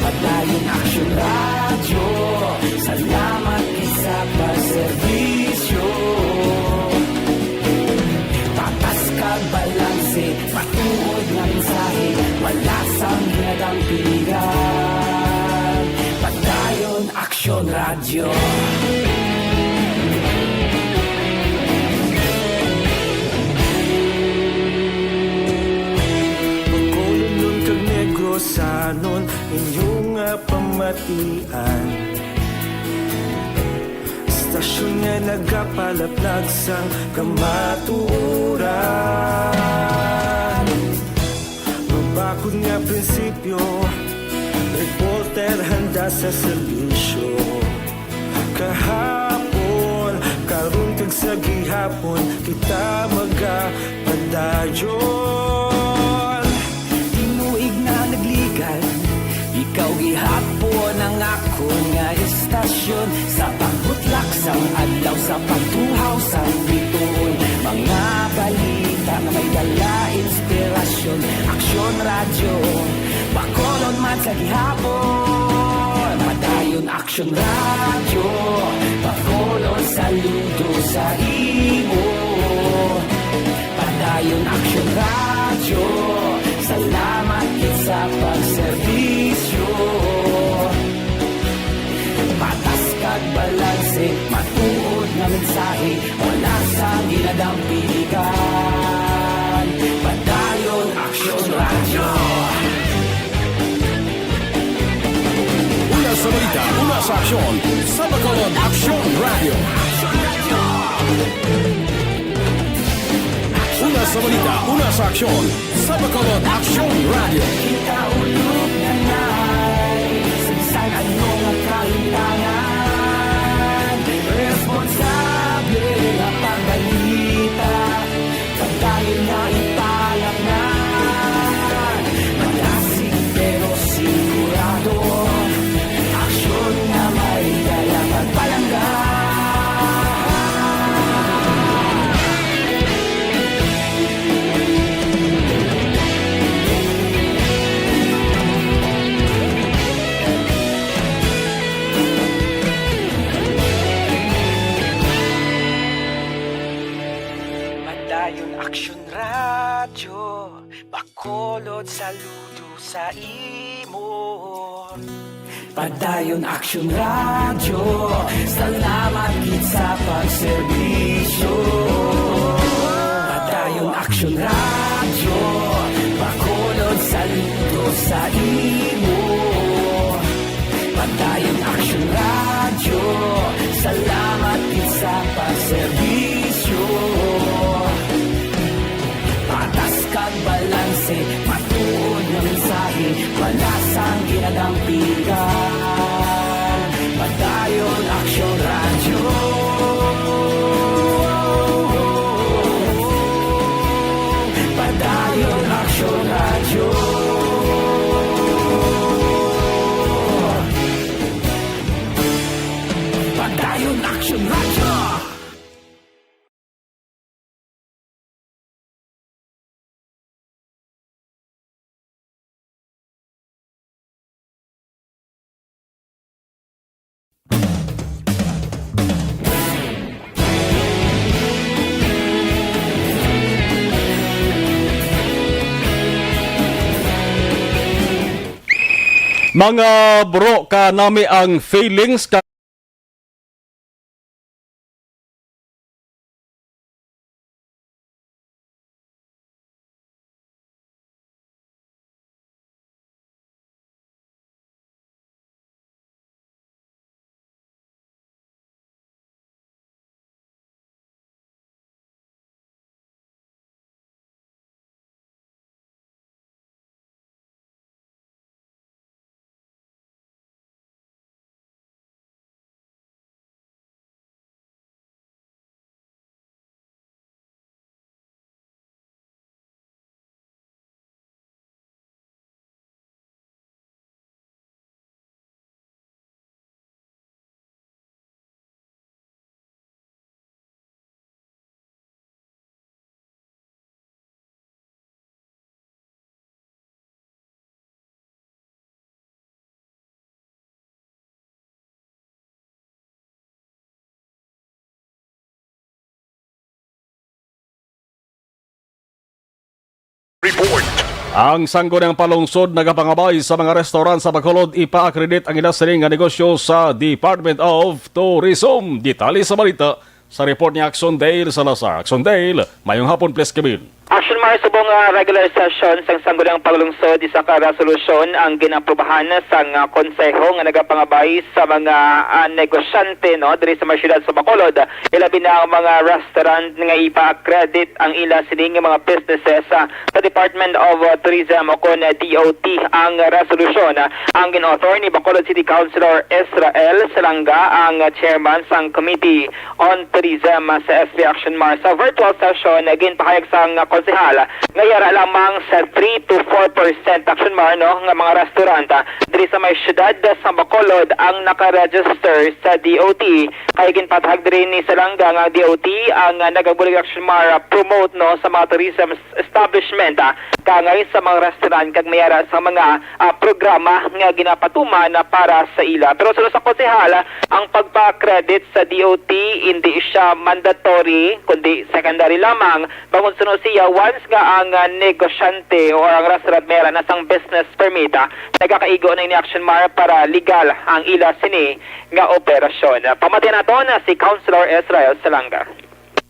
Padayon Aksyon radyo, salamat sa pagserbisyo. Patas kag balanse, patuod nga mensahe, wala sang ginadang piligan. Padayon Aksyon radyo. Pagkulunod kag negrosanon, inyong nga pamatian. Istasyon nga nagapalaplag sang kamatuuran. Mabakod nga prinsipyo, reporter handa sa serbisyo. Kahapon, karon kag sa gihapon, kita magapadayon. Tinuig na nagligan, ikaw gihapon ang ako nga istasyon. Sa pagbutlak sang adlaw, sa pagtuhaw sang biton. Mga balita na may dala inspirasyon. Aksyon radyo, bakolod man sa gihapon. Padayon Aksyon radyo, bakolod saludo sa imo. Padayon Aksyon radyo, salamat sa pagserbisyo. mensahe, wala sa ginadampigan. Padayon Aksyon Radyo.
Una sa balita, una sa aksyon. Sa Bacolod, Aksyon Radio. Una sa balita, una sa aksyon. Sa Bacolod, Aksyon Radio.
Ikaulog na na'y sagsang anong kahintangan. Responsable na pagbalita, pagdahil na ipalak na. Malasig pero sigurado, aksyon na may dalang pagpalangga. Padayon Aksyon Radyo, Bacolod saludo sa imo. Padayon Aksyon Radyo, salamat gid sa pagserbisyo. Padayon Aksyon Radyo, Bacolod saludo sa imo. Padayon Aksyon Radyo, salamat gid sa pagserbisyo. Patas kag balanse, matuod nga mensahe, wala sang ginadampigan. Padayon Aksyon Radyo. Padayon Aksyon Radyo. Padayon Aksyon Radyo.
Mga bro, kanami ang feelings ka
Report.
ang sangguniang palungsod nagapangabay sa mga restaurant sa Bacolod ipa-accredit ang inasiling nga negosyo sa Department of Tourism. Detalye sa balita sa report ni Aksyon Dale Salazar. Aksyon Dale, mayong hapon, please, Kevin.
Aksyon Mar, subong regular session sa sangguniang paglungsod, isa ka resolusyon ang ginaprubahan sa konseho nga nagapangabay sa mga negosyante diri sa mga syudad sa Bacolod. Ilabi na ang mga restaurant nga ipa-accredit ang ila sining mga businesses sa Department of Tourism o kon DOT. Ang resolusyon ang gin-author ni Bacolod City Councilor Israel Salanga, ang chairman sang Committee on Tourism sa SB Aksyon Mar. Sa virtual session, ginpahayag sang konsehal ngayara lamang sa 3 to 4% Aksyon Mar nga mga restaurant diri sa may syudad sa Bacolod ang naka-register sa DOT. Kay ginpatahag diri ni Salanga nga DOT ang nagabulig Aksyon Mar promote sa mga tourism establishment kangay sa mga restaurant kag mayara sa mga programa nga ginapatuman para sa ila. Pero sa konsehal, ang pagpa-credit sa DOT hindi siya mandatory kundi secondary lamang. Bangon sunod siya once nga ang negosyante o ang restaurant mera nasang business permit, nagakaigo na ni Aksyon Mar para legal ang ila sini nga operasyon. Pamati na to na si Councilor Israel Salanga.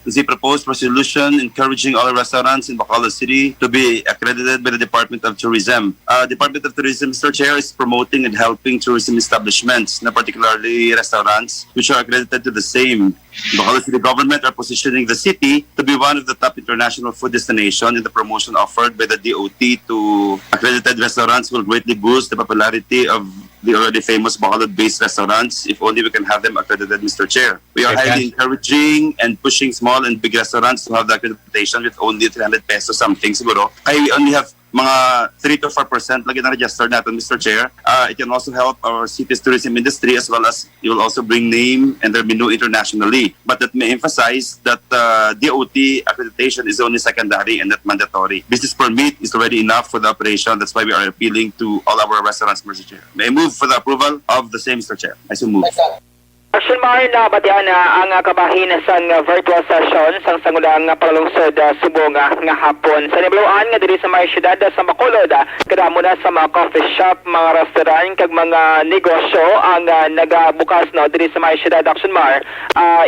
The proposed resolution encouraging all restaurants in Bacolod City to be accredited by the Department of Tourism. Department of Tourism, Mr. Chair, is promoting and helping tourism establishments, particularly restaurants, which are accredited to the same. Bacolod City government are positioning the city to be one of the top international food destination, and the promotion offered by the DOT to accredited restaurants will greatly boost the popularity of the already famous Bacolod-based restaurants if only we can have them accredited, Mr. Chair. We are highly encouraging and pushing small and big restaurants to have the accreditation with only 300 pesos something siguro. We only have mga 3 to 4% lagi na registered natin, Mr. Chair. It can also help our city's tourism industry as well as it will also bring name and their menu internationally. But let me emphasize that DOT accreditation is only secondary and not mandatory. Business permit is already enough for the operation. That's why we are appealing to all our restaurants, Mr. Chair. May I move for the approval of the same, Mr. Chair? I so move.
Aksyon Mar na batian ang kabahin sang virtual session sang sangulang paglungsod subong nga hapon. Sa nibluan nga diri sa may syudad sa Bacolod, kadamo na sa mga coffee shop, mga restaurant kag mga negosyo ang nagabukas no diri sa may syudad Aksyon Mar.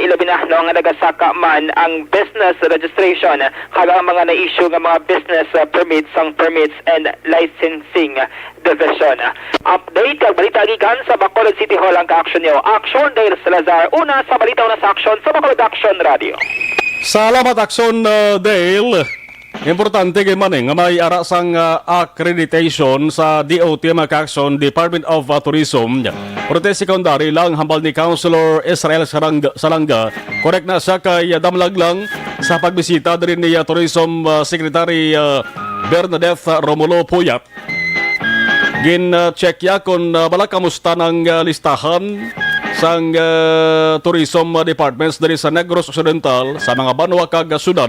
Ilabi na no nga nagasaka man ang business registration kag ang mga na-issue nga mga business permits sang permits and licensing division. Update kag balita gikan sa Bacolod City Hall ang ka-aksyon niyo. Aksyon dahil Salazar, una sa balita una sa Aksyon sa Bacolod Aksyon Radio.
Salamat Aksyon Dale. Importante kay maning nga may ara sang accreditation sa DOT Aksyon Department of Tourism. Prote secondary lang hambal ni Councilor Israel Salanga. Correct na siya kay damlag lang sa pagbisita din ni Tourism Secretary Bernadette Romulo Puyat. Gin-check ya kung bala kamusta ng listahan sang tourism departments diri sa Negros Occidental sa mga banwa kag syudad.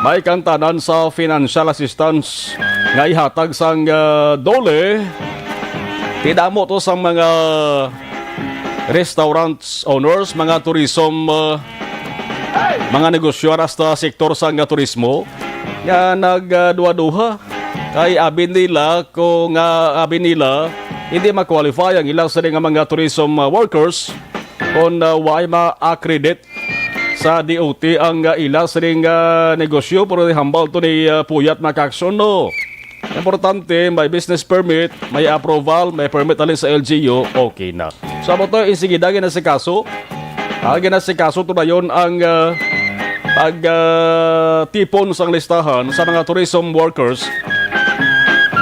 May kantanan sa financial assistance nga ihatag sang dole. Tidamo to sang mga restaurants owners, mga tourism mga negosyo sa sektor sang turismo nga nagduha-duha kay abin nila kung abin nila hindi ma-qualify ang ilang sa mga tourism workers kung why ma-accredit sa DOT ang ilang sa negosyo pero hambal to ni Puyat na ka-aksyon no. Importante, may business permit, may approval, may permit alin sa LGU, okay na. So amo to insigida ginasikaso. Ginasikaso to na yon ang tipon sang listahan sa mga tourism workers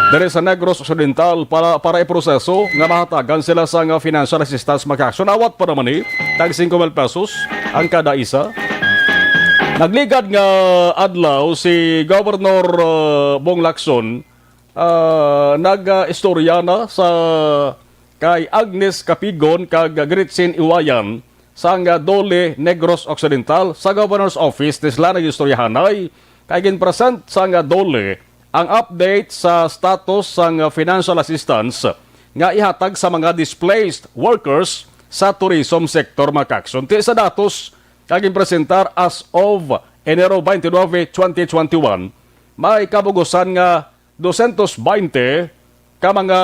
dere sa Negros Occidental para iproseso nga mahatagan sila sa financial assistance mag-action. Awat pa naman tag 5,000 pesos ang kada isa. Nagligad nga adlaw si Governor Bong Lacson nag-istorya na sa kay Agnes Capigon kag Gritsin Iwayan sa Dole Negros Occidental sa Governor's Office nisla nag-istoryahanay kay ginpresent sa Dole ang update sa status sang financial assistance nga ihatag sa mga displaced workers sa tourism sector makakson. Ti sa datos kaging presentar as of Enero 29, 2021, may kabugusan nga 220 ka mga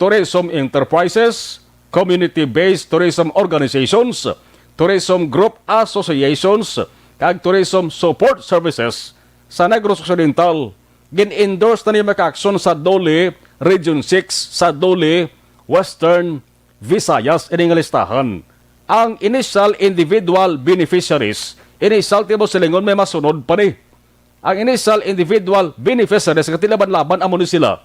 tourism enterprises, community-based tourism organizations, tourism group associations, kag tourism support services sa Negros Occidental. Gin-endorse na ni Makakson sa Dole Region 6 sa Dole Western Visayas ining listahan. Ang initial individual beneficiaries, initial tibo silingon may masunod pa ni. Ang initial individual beneficiaries katilaban-laban amo ni sila.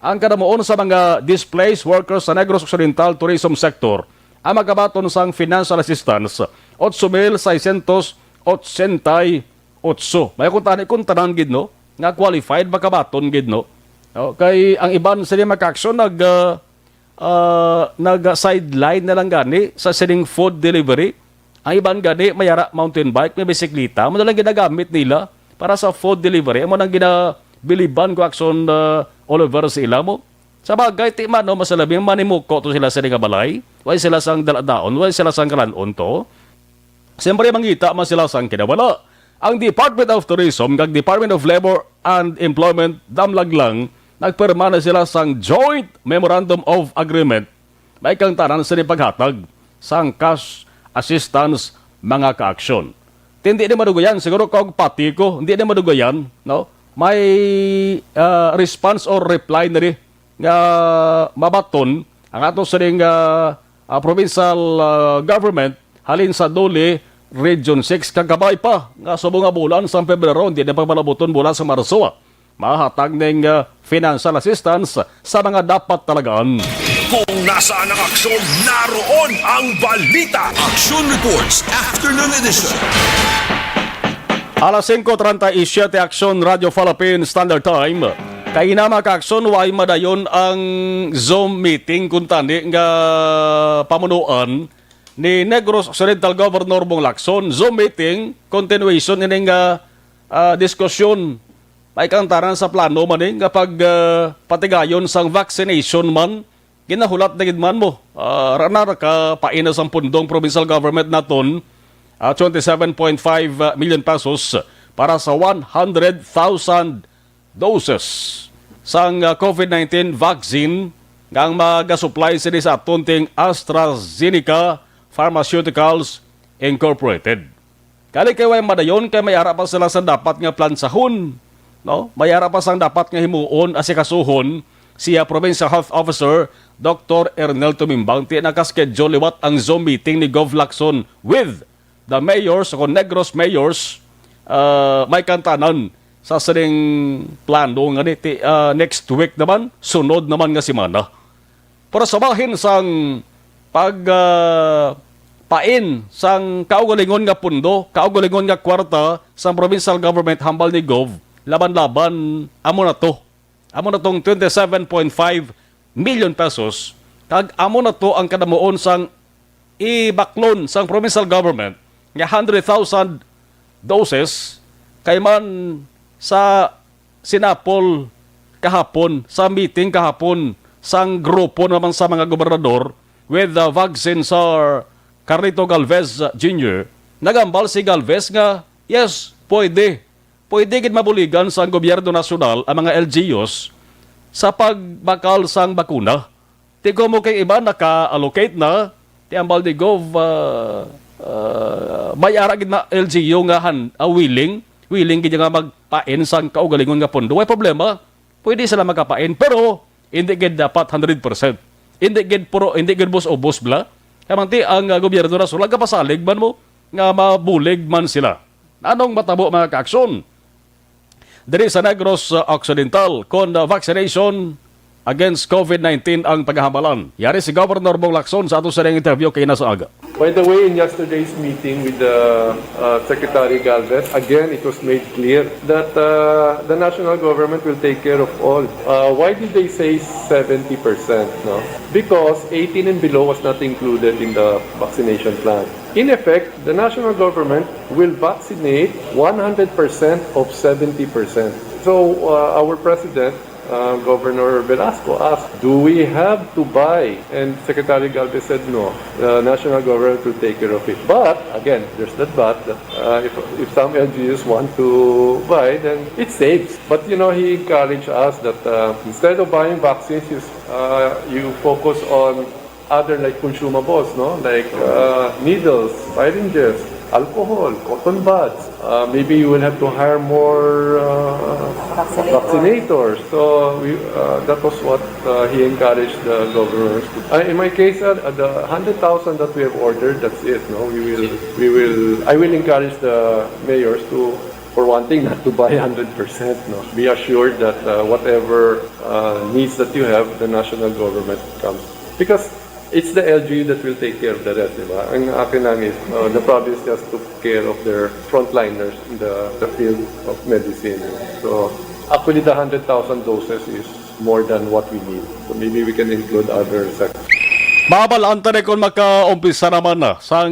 Ang kadamuon sa mga displaced workers sa Negros Occidental tourism sector ang magabaton sang financial assistance 8,688. May kung tanan gid no nga qualified makabaton gid no. Kay ang iban sa Makakson nag sideline na lang gani sa sining food delivery. Ang iban gani mayara mountain bike, may bisikleta, mo na lang ginagamit nila para sa food delivery. Amo nang ginabiliban ko Aksyon all over sa ila mo. Sa bagay ti man no masalabing manimuko to sila sa balay, way sila sang daladaon, way sila sang kalanon to. Siyempre mangita man sila sang kinabala. ang Department of Tourism kag Department of Labor and Employment damlag lang nagpirma na sila sang Joint Memorandum of Agreement may kang tanan sa paghatag sang cash assistance mga ka-aksyon. Hindi na madugayan, siguro kung pati ko, hindi na madugayan, no? May response or reply na rin nga mabaton ang ato sa ring provincial government halin sa Dole Region 6 kagabay pa nga subong nga bulan sa Pebrero hindi na pagmalabuton bulan sa Marso mahatag ng financial assistance sa mga dapat talagaan.
Kung nasaan ang aksyon, naroon ang balita. Aksyon Reports Afternoon Edition.
Alas 5:37 Aksyon Radio Philippine Standard Time. Kay na mga ka-aksyon, way madayon ang Zoom meeting kung tani nga pamunuan ni Negros Occidental Governor Bong Lacson. Zoom meeting, continuation ining diskusyon may kantaran sa plano man nga pag patigayon sang vaccination man ginahulat na gid man mo. Ranar ka painas ang pundong provincial government naton 27.5 million pesos para sa 100,000 doses sang COVID-19 vaccine nga mag-supply sini sa atunting AstraZeneca Pharmaceuticals Incorporated. Kali kay way madayon kay may ara pa sila sa dapat nga plansahon, no? May ara pa sang dapat nga himuon asikasuhon siya Provincial Health Officer Dr. Ernel Tumimbang ti nakaschedule liwat ang Zoom meeting ni Gov Lacson with the mayors o Negros mayors may kantanan sa sining plano nga niti next week naman sunod naman nga semana para sabahin sang pag pain sang kaugalingon nga pundo kaugalingon nga kwarta sang provincial government hambal ni Gov laban-laban amo na tong 27.5 million pesos kag amo na to ang kadamuon sang ibaklon sang provincial government nga 100,000 doses kay man sa sinapol kahapon sa meeting kahapon sang grupo naman sa mga gobernador with the vaccine sa Carlito Galvez Jr. Nagambal si Galvez nga yes, pwede gid mabuligan sa gobyerno nasyonal ang mga LGUs sa pagbakal sang bakuna. Ti ko mo kay iba naka-allocate na ti ambal ni Gov may ara gid na LGU nga willing gid nga magpain sang kaugalingon nga pondo. Way problema, pwede sila magapain pero hindi gid dapat 100%. Hindi gid bus bla. Kamanti ang gobyerno nasyonal kapasalig man mo nga mabulig man sila. Anong matabo mga ka-aksyon? Diri sa Negros Occidental kon vaccination against COVID-19 ang paghahambalan. Yari si Governor Bong Lacson sa ato sa interview kay nasa aga.
By the way, in yesterday's meeting with the Secretary Galvez, again, it was made clear that the national government will take care of all. Why did they say 70%? No? Because 18 and below was not included in the vaccination plan. In effect, the national government will vaccinate 100% of 70%. So our President, Governor Velasco asked, do we have to buy? And Secretary Galvez said no. The national government will take care of it. But, again, there's that but. If some LGUs want to buy, then it saves. But, he encouraged us that instead of buying vaccines, you focus on other like consumables, no? Like needles, syringes, alcohol, cotton buds. Maybe you will have to hire more vaccinators. So that was what he encouraged the governors. In my case, the 100,000 that we have ordered, that's it. No, I will encourage the mayors to, for one thing, not to buy 100%. No, be assured that whatever needs that you have, the national government comes because. It's the LGU that will take care of the rest, diba? Ang akin lang is, the province just took care of their frontliners in the field of medicine. So, actually, the 100,000 doses is more than what we need. So, maybe we can include other sectors.
Mabalanta na kung makaumpisa naman na sa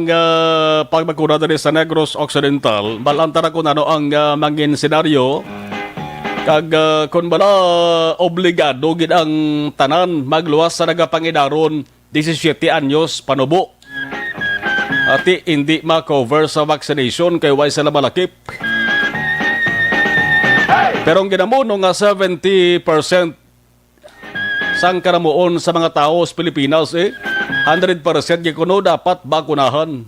pagmakuna na sa Negros Occidental, balanta na kung ano ang mangin senaryo kag kung bala obligado gid ang tanan magluwas sa nagapangidaron 17 anyos panubo. Ati hindi ma-cover sa vaccination kay way sila malakip. Pero ang ginamuno nga 70% sang karamuon sa mga tao sa Pilipinas 100% gikuno dapat bakunahan.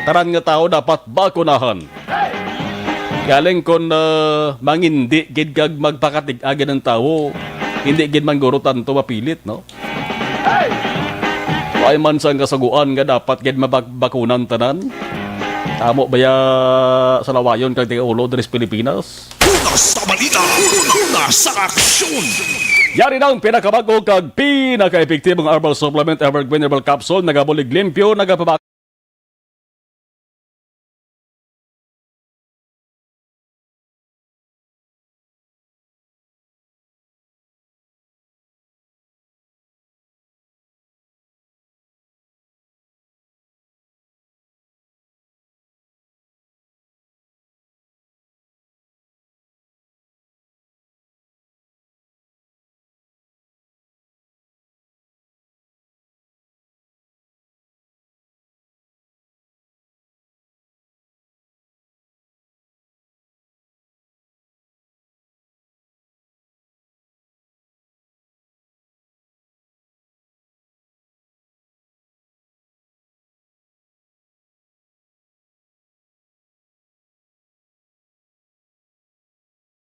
Taran nga tao dapat bakunahan. Galing kon mangindi gid kag magpakatig-agan ng tao, hindi gid man gurutan to mapilit, no? Ay man sang kasaguan nga dapat gid mabakunan tanan. Tamo baya sa lawayon kag tiulo diri sa Pilipinas?
Una sa balita, una sa aksyon.
Yari na ang pinakabago kag pinaka-epektibong herbal supplement Evergreen Herbal Capsule, nagabulig limpyo, nagapabak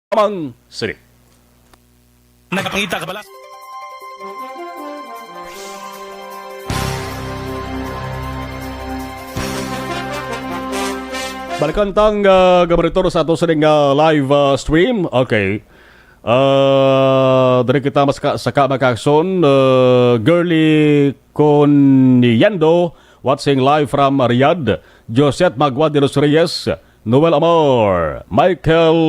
Amang City.
Nakapangita ka pala.
Balikan tang gabaritor sa ato sa live stream. Okay. Dari kita saka Aksyon, Girly Coniendo watching live from Riyadh. Josette Magua de los Reyes, Noel Amor, Michael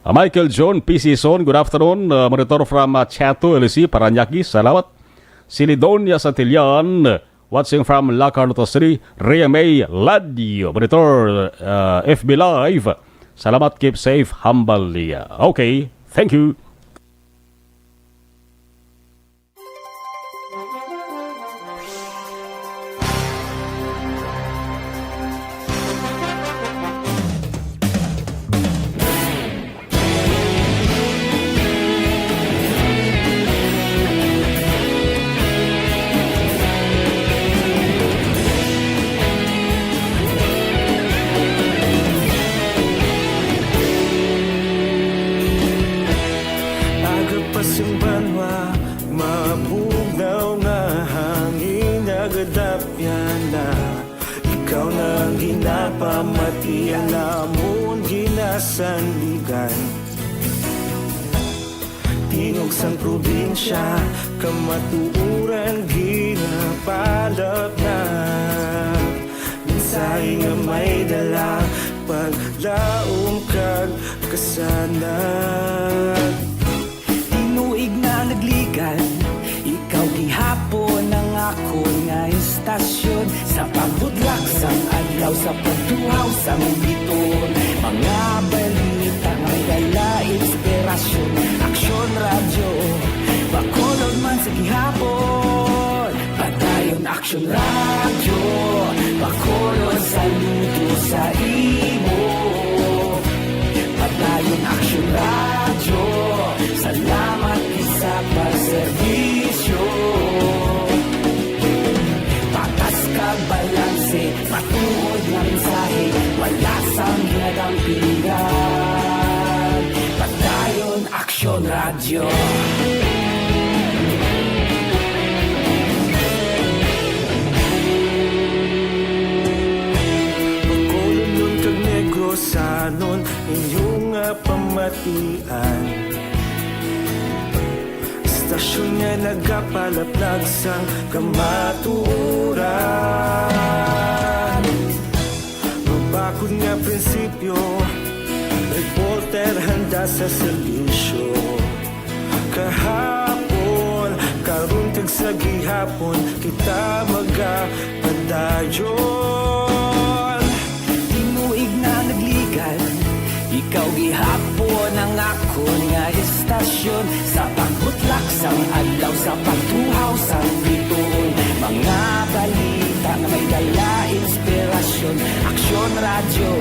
Michael John PC Son, good afternoon. Monitor from Chato, LC, Paranaque, salamat. Silidonia Santillan, watching from La Carnota City. Rhea May Ladio, monitor FB Live. Salamat, keep safe, Hambalia. Okay, thank you.
Tingog sang probinsya, kamatuuran ginapalap na. Minsay nga may dala, paglaom kag kasanag. Tinuig na nagligan, ikaw gihapon ang ako nga istasyon. Sa pagbudlak sang adlaw, sa pagtuhaw sang biton. Mga balita may dala inspirasyon. Aksyon radyo, bakolod man sa gihapon. Padayon Aksyon radyo, bakolod sa luto sa imo. Padayon Aksyon radyo, salamat isa pagserbisyo. Patas kag balanse, patuod nga mensahe, wala sang ginagampingan. Padayon Aksyon radyo. Bakolod nun kag Negrosanon, inyong pamatian. Istasyon nga nagapalaplag sang kamatuuran. Mabakod nga prinsipyo, reporter handa sa serbisyo. Kahapon, karon kag sa gihapon, kita magapadayon. Tinuig na nagligan, ikaw gihapon ang ako nga istasyon. Sa pagbutlak sang adlaw, sa pagtuhaw sang biton. Mga balita na may dala inspirasyon. Aksyon radyo,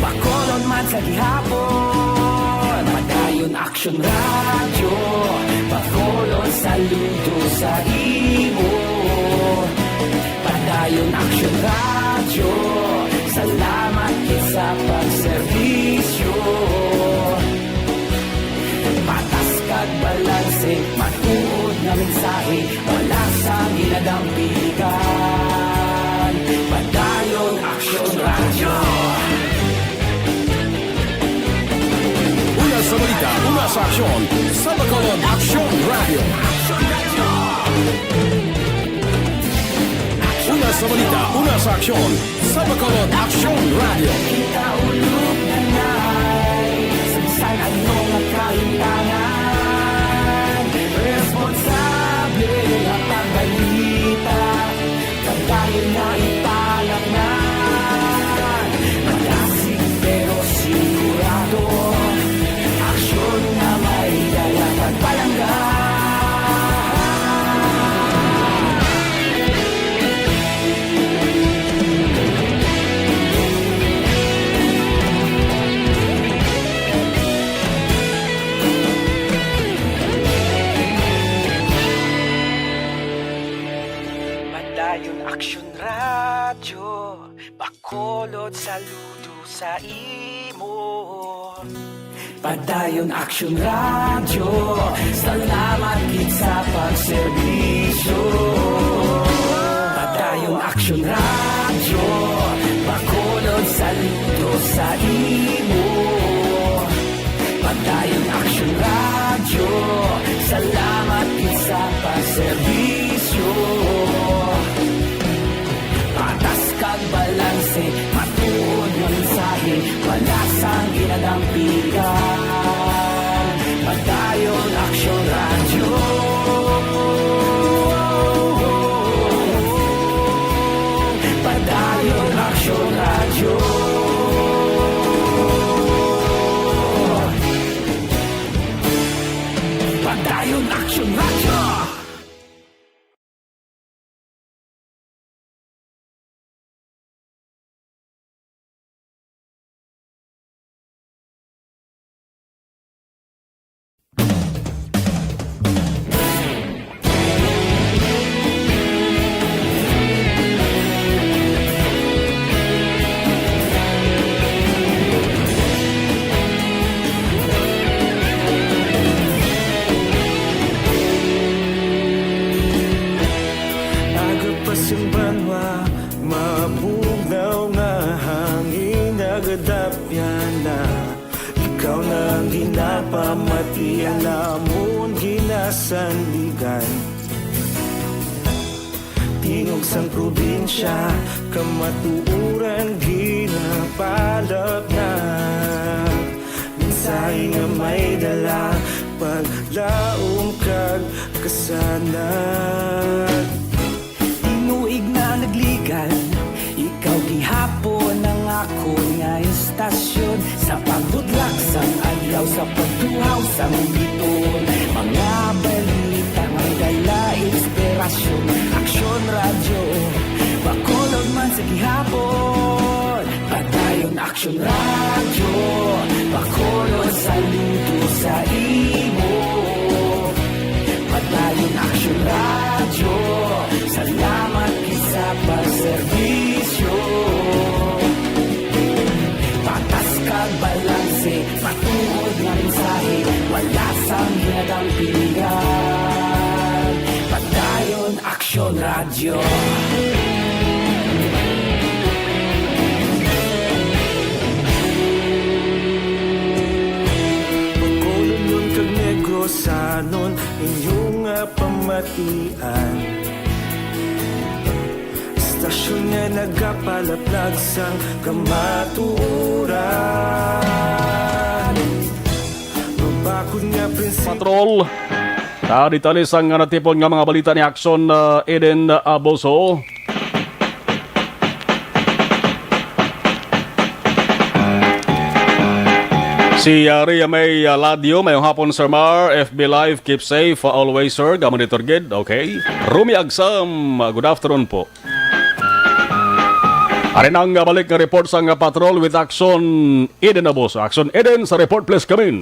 Bacolod man sa gihapon, padayon Aksyon Radio. Bacolod saludo sa imo, padayon Aksyon Radio. Salamat kit sa pagserbisyo. Patas kag balanse, matuod na mensahe, wala sa ginadampigan. Padayon Aksyon Radio.
Una sa balita, una sa aksyon, sa Bacolod Aksyon Radio. Una sa balita, una sa aksyon, sa Bacolod Aksyon Radio.
Kita ulog na na'y sansan ang mga kaintangan. Responsable at pagbalita, pagdahil na italak na. Malasig pero sigurado, aksyon na may dala pagpalangga. Padayon Aksyon Radio, Bacolod saludo sa imo. Padayon Aksyon Radio, salamat kit sa pagserbisyo. Padayon Aksyon Radio, Bacolod saludo sa imo. Padayon Aksyon Radio, salamat kit sa pagserbisyo. Patas kag balanse, matuod ng mensahe, wala sang ginadampigan. Padayon Aksyon Radio. Padayon Aksyon Radio. Padayon Aksyon Radio.
Simbanwa, mabugnaw nga hangin nagadapyan na. Ikaw na ang ginapamatian, namon ginasandigan. Tingog sang probinsya, kamatuuran ginapalap na. Mensahe nga may dala, paglaom kag kasanat.
Inuig na nagligan, ikaw gihapon ang ako nga istasyon. Sa pagdudlak sang adlaw, sa pagtuhaw sang biton, mga balita may dala inspirasyon. Aksyon Radio, Bacolod man sa gihapon. Padayon Aksyon Radio, Bacolod saludo sa imo. Padayon Aksyon Radio, salamat kit sa pagserbisyo. Patas kag balanse, matuod nga mensahe, wala sang ginadampigan. Padayon Aksyon Radio.
Bacolod nun kag Negrosanon, inyong pamatian. Istasyon nga nagapalaplag sang kamatuuran. Mabakod nga prinsipyo.
Patrol. Tadi-tali sang natipon nga mga balita ni Aksyon Eden Aboso. Si Ria May Ladio, mayong hapon Sir Mar, FB Live, keep safe, always sir, gamonitor gid, okay? Rumi Agsam, good afternoon po. Arin ang balik na report sa patrol with Aksyon Eden Aboso. Aksyon Eden sa report, please come in.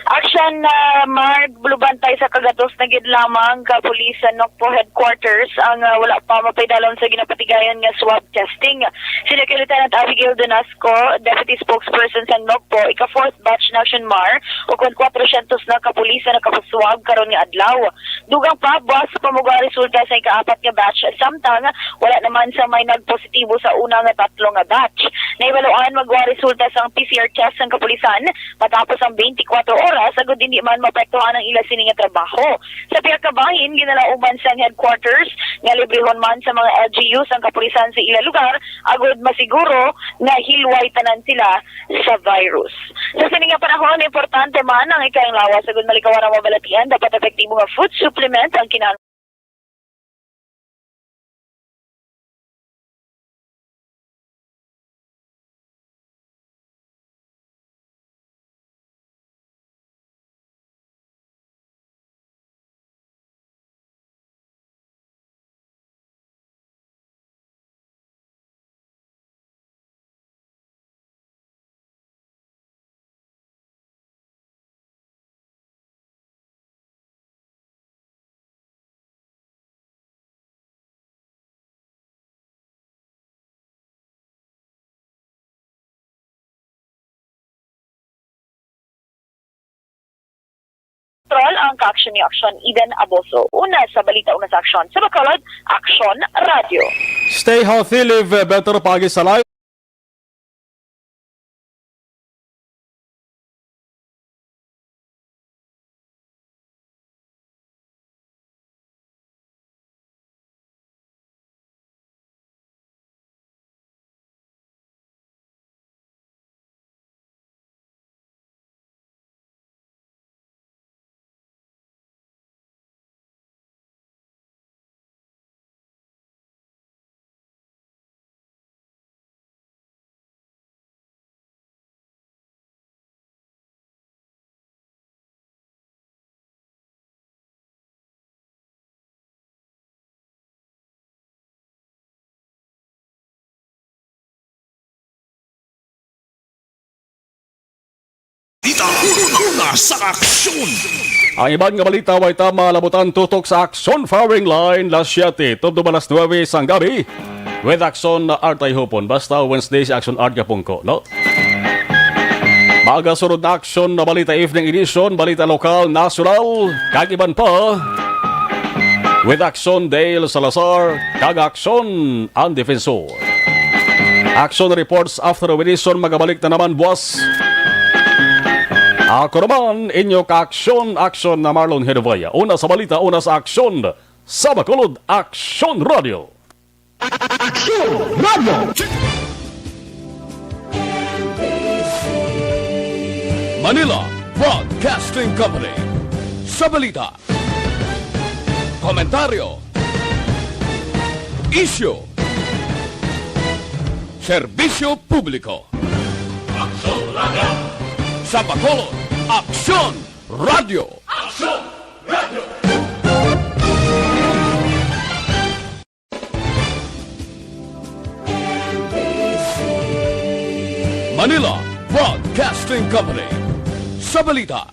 Aksyon na Mark bulubantay sa kagatos na gid lamang ka pulis sa Nokpo headquarters ang wala pa mapaydalon sa ginapatigayon nga swab testing. Sila kay Lieutenant Abigail Donasco, Deputy Spokesperson sa Nokpo, ika-4th batch na Aksyon Mar, ug 400 na ka pulis na nakapaswab karon nga adlaw. Dugang pa buwas pa mo resulta sa ika-4 nga batch, samtang wala naman sa may nagpositibo sa una nga 3 nga batch. Naibaluan magwa resulta sa PCR test ng kapulisan matapos ang 24 oras agud hindi man mapektuhan ang ila sini nga trabaho. Sa piyakabahin ginalauman sa headquarters nga librehon man sa mga LGUs ang kapulisan sa ila lugar agud masiguro nga hilway tanan sila sa virus. Sa sini nga panahon importante man ang ikayang lawas agud malikawan ang mabalatian dapat epektibo nga food supplement ang kinahanglan ang ka-aksyon ni Aksyon Eden Aboso. Una sa balita, una sa aksyon. Sa Bacolod, Aksyon Radio.
Stay healthy, live better, pagi sa life.
Una sa aksyon!
Ang ibang nga balita way tama labutan tutok sa Aksyon firing line las 7 tubdo balas 9 sang gabi with Aksyon Art ay hupon basta Wednesday si Aksyon Art kapungko, no? Maaga sunod na Aksyon na balita evening edition, balita lokal, national, kagiban pa with Aksyon Dale Salazar, kag Aksyon ang Defensor. Aksyon reports after a edition magabalik na naman buwas. Ako naman, inyo ka-aksyon na Marlon Genovea. Una sa balita, una sa aksyon. Sa Bacolod, Aksyon Radio.
Aksyon Radio!
Manila Broadcasting Company. Sa balita, komentaryo, isyu, serbisyo publiko. Aksyon Radio! Sa Bacolod, Aksyon Radio! Aksyon Radio! Manila Broadcasting Company. Sa balita,